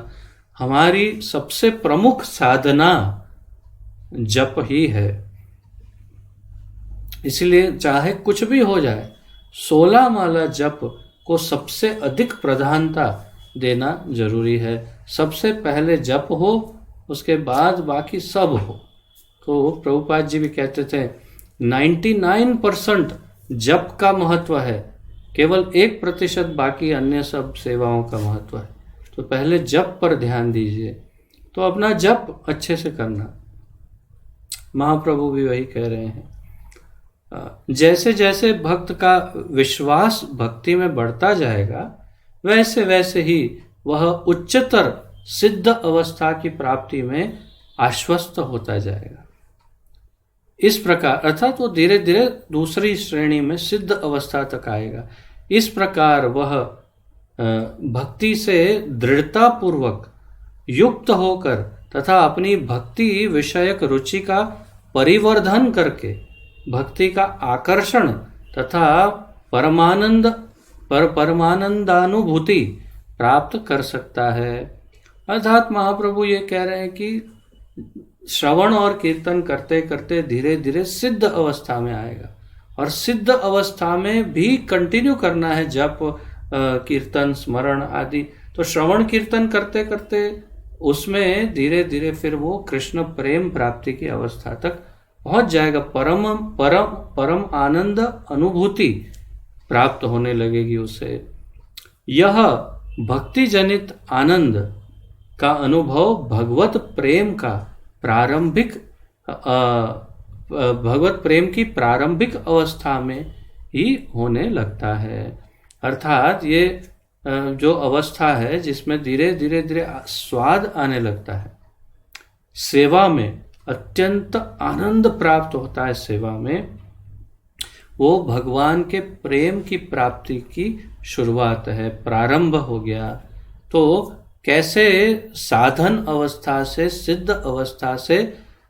हमारी सबसे प्रमुख साधना जप ही है। इसलिए चाहे कुछ भी हो जाए, 16 माला जप को सबसे अधिक प्रधानता देना जरूरी है। सबसे पहले जप हो, उसके बाद बाकी सब हो। तो प्रभुपाद जी भी कहते थे 99% जप का महत्व है, केवल 1% बाकी अन्य सब सेवाओं का महत्व है। तो पहले जप पर ध्यान दीजिए, तो अपना जप अच्छे से करना। महाप्रभु भी वही कह रहे हैं। जैसे जैसे भक्त का विश्वास भक्ति में बढ़ता जाएगा, वैसे वैसे ही वह उच्चतर सिद्ध अवस्था की प्राप्ति में आश्वस्त होता जाएगा। इस प्रकार अर्थात वो धीरे धीरे दूसरी श्रेणी में सिद्ध अवस्था तक आएगा। इस प्रकार वह भक्ति से दृढ़ता पूर्वक युक्त होकर तथा अपनी भक्ति विषयक रुचि का परिवर्धन करके भक्ति का आकर्षण तथा परमानंदानुभूति प्राप्त कर सकता है। अर्थात महाप्रभु ये कह रहे हैं कि श्रवण और कीर्तन करते करते धीरे धीरे सिद्ध अवस्था में आएगा, और सिद्ध अवस्था में भी कंटिन्यू करना है जप कीर्तन स्मरण आदि। तो श्रवण कीर्तन करते करते उसमें धीरे धीरे फिर वो कृष्ण प्रेम प्राप्ति की अवस्था तक पहुंच जाएगा। परम आनंद अनुभूति प्राप्त होने लगेगी उसे। यह भक्ति जनित आनंद का अनुभव भगवत प्रेम की प्रारंभिक अवस्था में ही होने लगता है। अर्थात ये जो अवस्था है जिसमें धीरे धीरे धीरे स्वाद आने लगता है, सेवा में अत्यंत आनंद प्राप्त होता है, सेवा में वो भगवान के प्रेम की प्राप्ति की शुरुआत है, प्रारंभ हो गया। तो कैसे साधन अवस्था से सिद्ध अवस्था से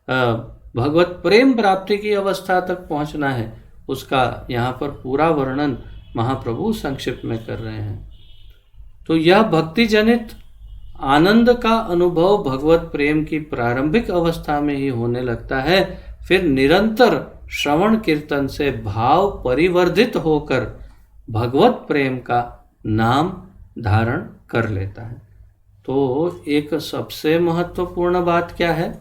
भगवत प्रेम प्राप्ति की अवस्था तक पहुंचना है, उसका यहाँ पर पूरा वर्णन महाप्रभु संक्षिप्त में कर रहे हैं। तो यह भक्ति जनित आनंद का अनुभव भगवत प्रेम की प्रारंभिक अवस्था में ही होने लगता है। फिर निरंतर श्रवण कीर्तन से भाव परिवर्धित होकर भगवत प्रेम का नाम धारण कर लेता है। तो एक सबसे महत्वपूर्ण बात क्या है,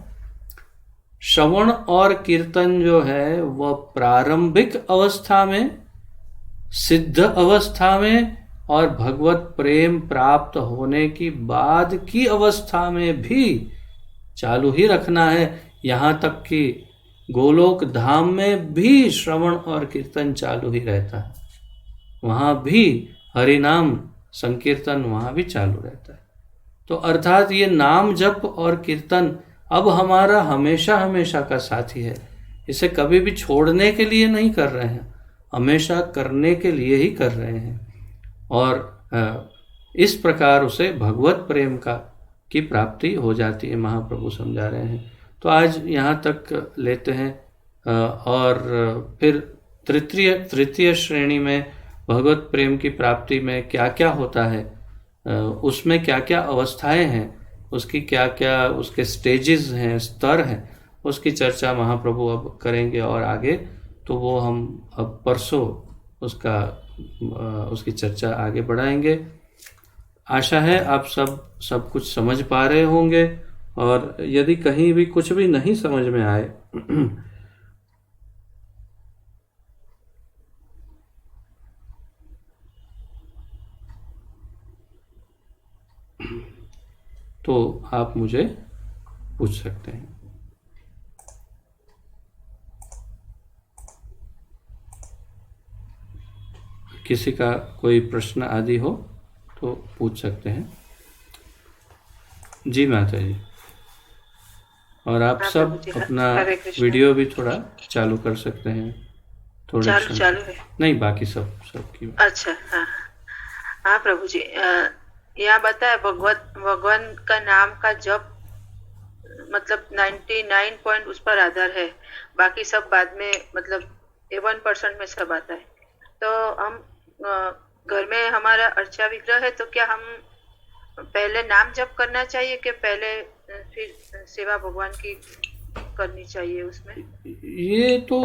श्रवण और कीर्तन जो है वह प्रारंभिक अवस्था में, सिद्ध अवस्था में और भगवत प्रेम प्राप्त होने की बाद की अवस्था में भी चालू ही रखना है। यहाँ तक कि गोलोक धाम में भी श्रवण और कीर्तन चालू ही रहता है, वहाँ भी हरिनाम संकीर्तन वहाँ भी चालू रहता है। तो अर्थात ये नाम जप और कीर्तन अब हमारा हमेशा हमेशा का साथी है। इसे कभी भी छोड़ने के लिए नहीं कर रहे हैं, हमेशा करने के लिए ही कर रहे हैं। और इस प्रकार उसे भगवत प्रेम की प्राप्ति हो जाती है, महाप्रभु समझा रहे हैं। तो आज यहाँ तक लेते हैं, और फिर तृतीय श्रेणी में भगवत प्रेम की प्राप्ति में क्या क्या होता है, उसमें क्या क्या अवस्थाएं हैं, उसकी क्या क्या उसके स्टेजेस हैं, स्तर हैं, उसकी चर्चा महाप्रभु अब करेंगे। और आगे तो वो हम अब परसों उसकी चर्चा आगे बढ़ाएंगे। आशा है आप सब कुछ समझ पा रहे होंगे, और यदि कहीं भी कुछ भी नहीं समझ में आए तो आप मुझे पूछ सकते हैं। किसी का कोई प्रश्न आदि हो तो पूछ सकते हैं। जी माता जी। और आप सब अपना वीडियो भी थोड़ा चालू कर सकते हैं, थोड़े चालू है नहीं, बाकी सब की। अच्छा, हाँ प्रभु जी, यहाँ बताया भगवान का नाम का जप मतलब 99 पॉइंट उस पर आधार है, बाकी सब बाद में मतलब 1% में सब आता है। तो हम घर में हमारा अर्चा विग्रह है, तो क्या हम पहले नाम जप करना चाहिए कि पहले फिर सेवा भगवान की करनी चाहिए उसमें? ये तो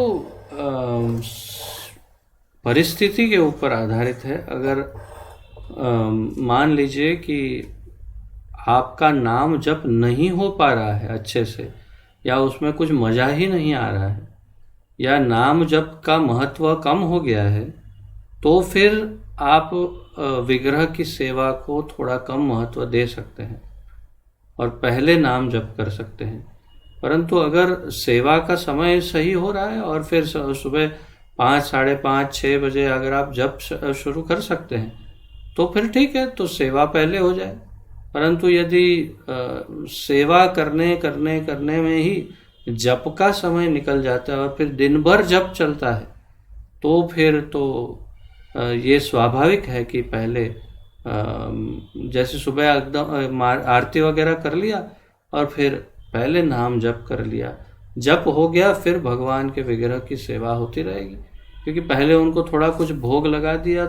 परिस्थिति के ऊपर आधारित है। अगर मान लीजिए कि आपका नाम जप नहीं हो पा रहा है अच्छे से, या उसमें कुछ मजा ही नहीं आ रहा है, या नाम जप का महत्व कम हो गया है, तो फिर आप विग्रह की सेवा को थोड़ा कम महत्व दे सकते हैं और पहले नाम जप कर सकते हैं। परंतु अगर सेवा का समय सही हो रहा है और फिर सुबह 5, 5:30, 6 बजे अगर आप जप शुरू कर सकते हैं तो फिर ठीक है, तो सेवा पहले हो जाए। परंतु यदि सेवा करने में ही जप का समय निकल जाता है और फिर दिन भर जप चलता है, तो फिर तो ये स्वाभाविक है कि पहले जैसे सुबह एकदम आरती वगैरह कर लिया और फिर पहले नाम जप कर लिया, जप हो गया फिर भगवान के विग्रह की सेवा होती रहेगी, क्योंकि पहले उनको थोड़ा कुछ भोग लगा दिया,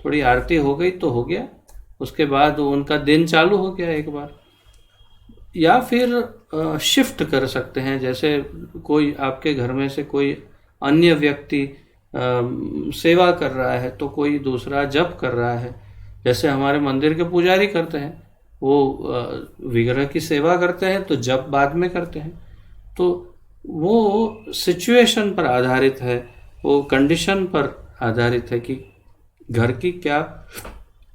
थोड़ी आरती हो गई तो हो गया, उसके बाद उनका दिन चालू हो गया एक बार। या फिर शिफ्ट कर सकते हैं, जैसे कोई आपके घर में से कोई अन्य व्यक्ति सेवा कर रहा है तो कोई दूसरा जप कर रहा है, जैसे हमारे मंदिर के पुजारी करते हैं, वो विग्रह की सेवा करते हैं तो जप बाद में करते हैं। तो वो सिचुएशन पर आधारित है, वो कंडीशन पर आधारित है कि घर की क्या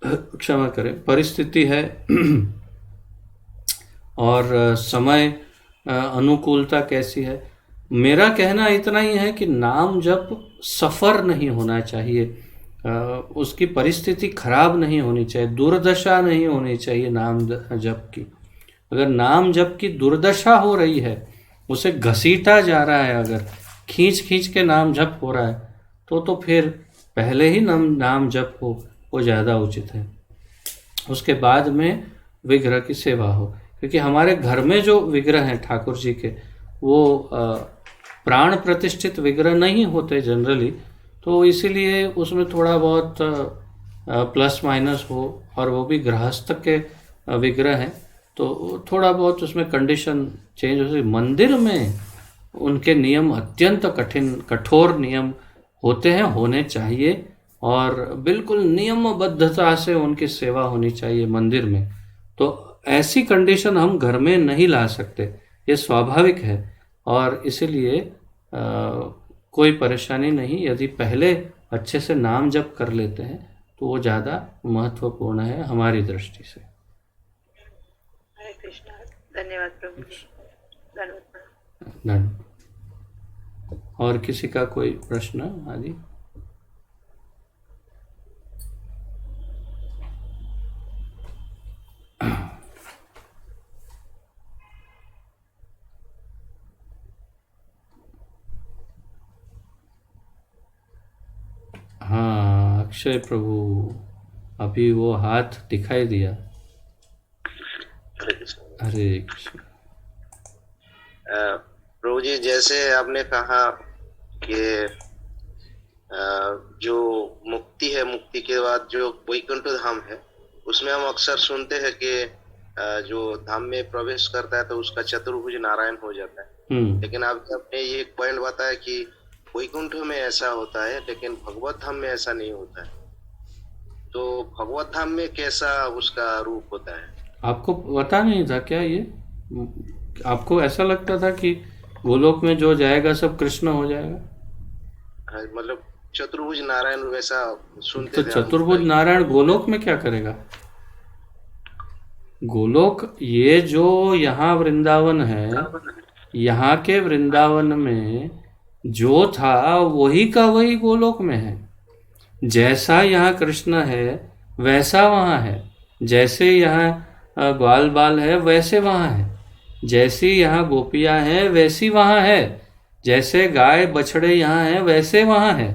क्षमा करें परिस्थिति है और समय अनुकूलता कैसी है। मेरा कहना इतना ही है कि नाम जप सफ़र नहीं होना चाहिए, उसकी परिस्थिति खराब नहीं होनी चाहिए, दुर्दशा नहीं होनी चाहिए नाम जप की। अगर नाम जप की दुर्दशा हो रही है, उसे घसीटा जा रहा है, अगर खींच खींच के नाम जप हो रहा है, तो फिर पहले ही नाम जप हो वो ज़्यादा उचित है, उसके बाद में विग्रह की सेवा हो। क्योंकि हमारे घर में जो विग्रह हैं ठाकुर जी के, वो प्राण प्रतिष्ठित विग्रह नहीं होते जनरली, तो इसीलिए उसमें थोड़ा बहुत प्लस माइनस हो, और वो भी गृहस्थ के विग्रह हैं तो थोड़ा बहुत उसमें कंडीशन चेंज हो सकती। मंदिर में उनके नियम अत्यंत कठोर नियम होते हैं, होने चाहिए, और बिल्कुल नियमबद्धता से उनकी सेवा होनी चाहिए मंदिर में। तो ऐसी कंडीशन हम घर में नहीं ला सकते, ये स्वाभाविक है, और इसीलिए कोई परेशानी नहीं। यदि पहले अच्छे से नाम जप कर लेते हैं तो वो ज़्यादा महत्वपूर्ण है हमारी दृष्टि से। हरे कृष्णा, धन्यवाद प्रभु जी, धन्यवाद। और किसी का कोई प्रश्न आदि? हाँ, अक्षय प्रभु, अभी वो हाथ दिखाई दिया। हरे कृष्ण। प्रभु जी, जैसे आपने कहा कि जो मुक्ति है, मुक्ति के बाद जो वैकुंठ धाम है, उसमें हम अक्सर सुनते हैं कि जो धाम में प्रवेश करता है तो उसका चतुर्भुज नारायण हो जाता है। लेकिन आपने ये पॉइंट बताया कि वैकुंठ में ऐसा होता है, लेकिन भगवत धाम में ऐसा नहीं होता है। तो भगवत धाम में कैसा उसका रूप होता है? आपको पता नहीं था क्या ये? आपको ऐसा लगता था कि गोलोक में जो जाएगा सब कृष्ण हो जाएगा? मतलब चतुर्भुज नारायण वैसा सुनते थे। तो चतुर्भुज नारायण गोलोक में क्या करेगा? गोलोक, ये जो यहाँ वृंदावन है, यहाँ के वृंदावन में जो था वही का वही गोलोक में है। जैसा यहाँ कृष्ण है वैसा वहाँ है, जैसे यहाँ ग्वाल बाल है वैसे वहाँ है, जैसी यहाँ गोपियाँ हैं वैसी वहाँ है, जैसे गाय बछड़े यहाँ हैं वैसे वहाँ है,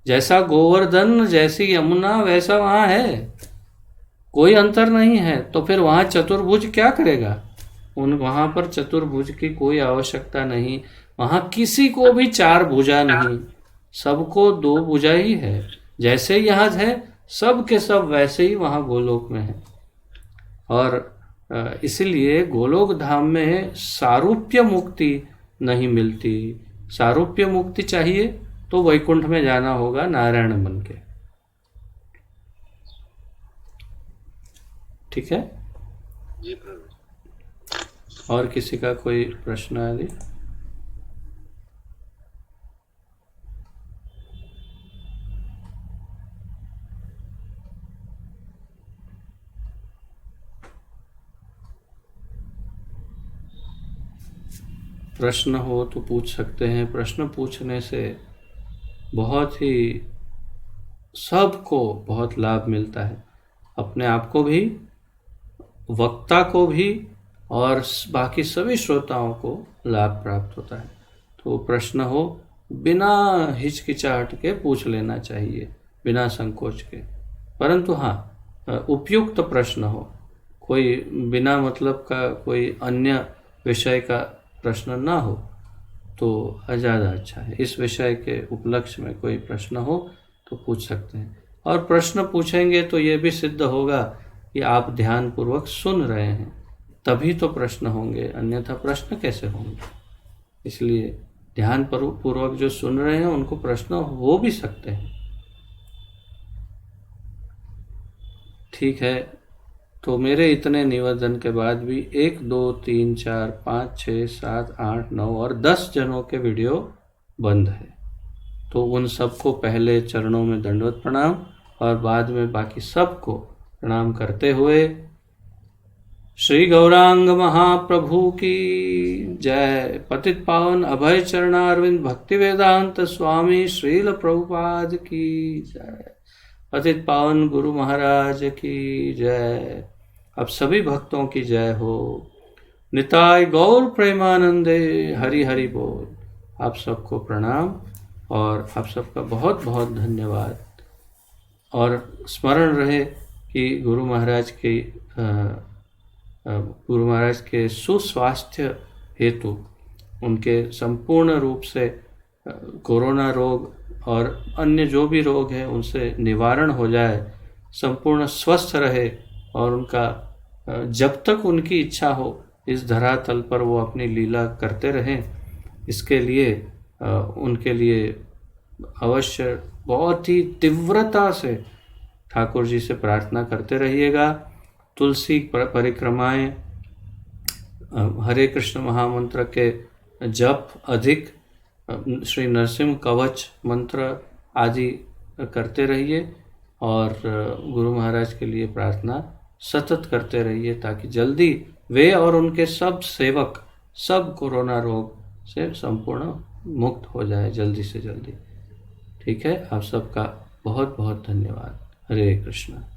जैसा गोवर्धन जैसी यमुना वैसा वहाँ है, कोई अंतर नहीं है। तो फिर वहाँ चतुर्भुज क्या करेगा? वहाँ पर चतुर्भुज की कोई आवश्यकता नहीं। वहाँ किसी को भी चार भुजा नहीं, सबको दो भुजा ही है। जैसे यहाँ है सब के सब वैसे ही वहाँ गोलोक में है। और इसलिए गोलोक धाम में सारूप्य मुक्ति नहीं मिलती। सारूप्य मुक्ति चाहिए तो वैकुंठ में जाना होगा नारायण बन के। ठीक है जी प्रभु। और किसी का कोई प्रश्न आदि? प्रश्न हो तो पूछ सकते हैं। प्रश्न पूछने से बहुत ही सबको बहुत लाभ मिलता है, अपने आप को भी, वक्ता को भी, और बाकी सभी श्रोताओं को लाभ प्राप्त होता है। तो प्रश्न हो बिना हिचकिचाहट के पूछ लेना चाहिए, बिना संकोच के। परंतु हाँ, उपयुक्त प्रश्न हो, कोई बिना मतलब का कोई अन्य विषय का प्रश्न ना हो, तो ज़्यादा अच्छा है। इस विषय के उपलक्ष्य में कोई प्रश्न हो तो पूछ सकते हैं, और प्रश्न पूछेंगे तो ये भी सिद्ध होगा कि आप ध्यानपूर्वक सुन रहे हैं, तभी तो प्रश्न होंगे, अन्यथा प्रश्न कैसे होंगे। इसलिए ध्यान पूर्वक जो सुन रहे हैं उनको प्रश्न हो भी सकते हैं। ठीक है, तो मेरे इतने निवेदन के बाद भी 1 2 3 4 5 6 7 8 9 और 10 जनों के वीडियो बंद है, तो उन सबको पहले चरणों में दंडवत प्रणाम और बाद में बाकी सबको प्रणाम करते हुए श्री गौरांग महाप्रभु की जय। पतित पावन अभय चरणारविंद भक्ति वेदांत स्वामी श्रील प्रभुपाद की जय। पतित पावन गुरु महाराज की जय। अब सभी भक्तों की जय हो। निताय गौर प्रेमानंदे हरि हरि बोल। आप सबको प्रणाम और आप सबका बहुत बहुत धन्यवाद। और स्मरण रहे कि गुरु महाराज के सुस्वास्थ्य हेतु उनके संपूर्ण रूप से कोरोना रोग और अन्य जो भी रोग हैं उनसे निवारण हो जाए, संपूर्ण स्वस्थ रहे और उनका जब तक उनकी इच्छा हो इस धरातल पर वो अपनी लीला करते रहें, इसके लिए उनके लिए अवश्य बहुत ही तीव्रता से ठाकुर जी से प्रार्थना करते रहिएगा। तुलसी परिक्रमाएं, हरे कृष्ण महामंत्र के जप अधिक, श्री नरसिंह कवच मंत्र आदि करते रहिए और गुरु महाराज के लिए प्रार्थना सतत करते रहिए ताकि जल्दी वे और उनके सब सेवक सब कोरोना रोग से संपूर्ण मुक्त हो जाए जल्दी से जल्दी। ठीक है, आप सबका बहुत बहुत धन्यवाद। हरे कृष्ण।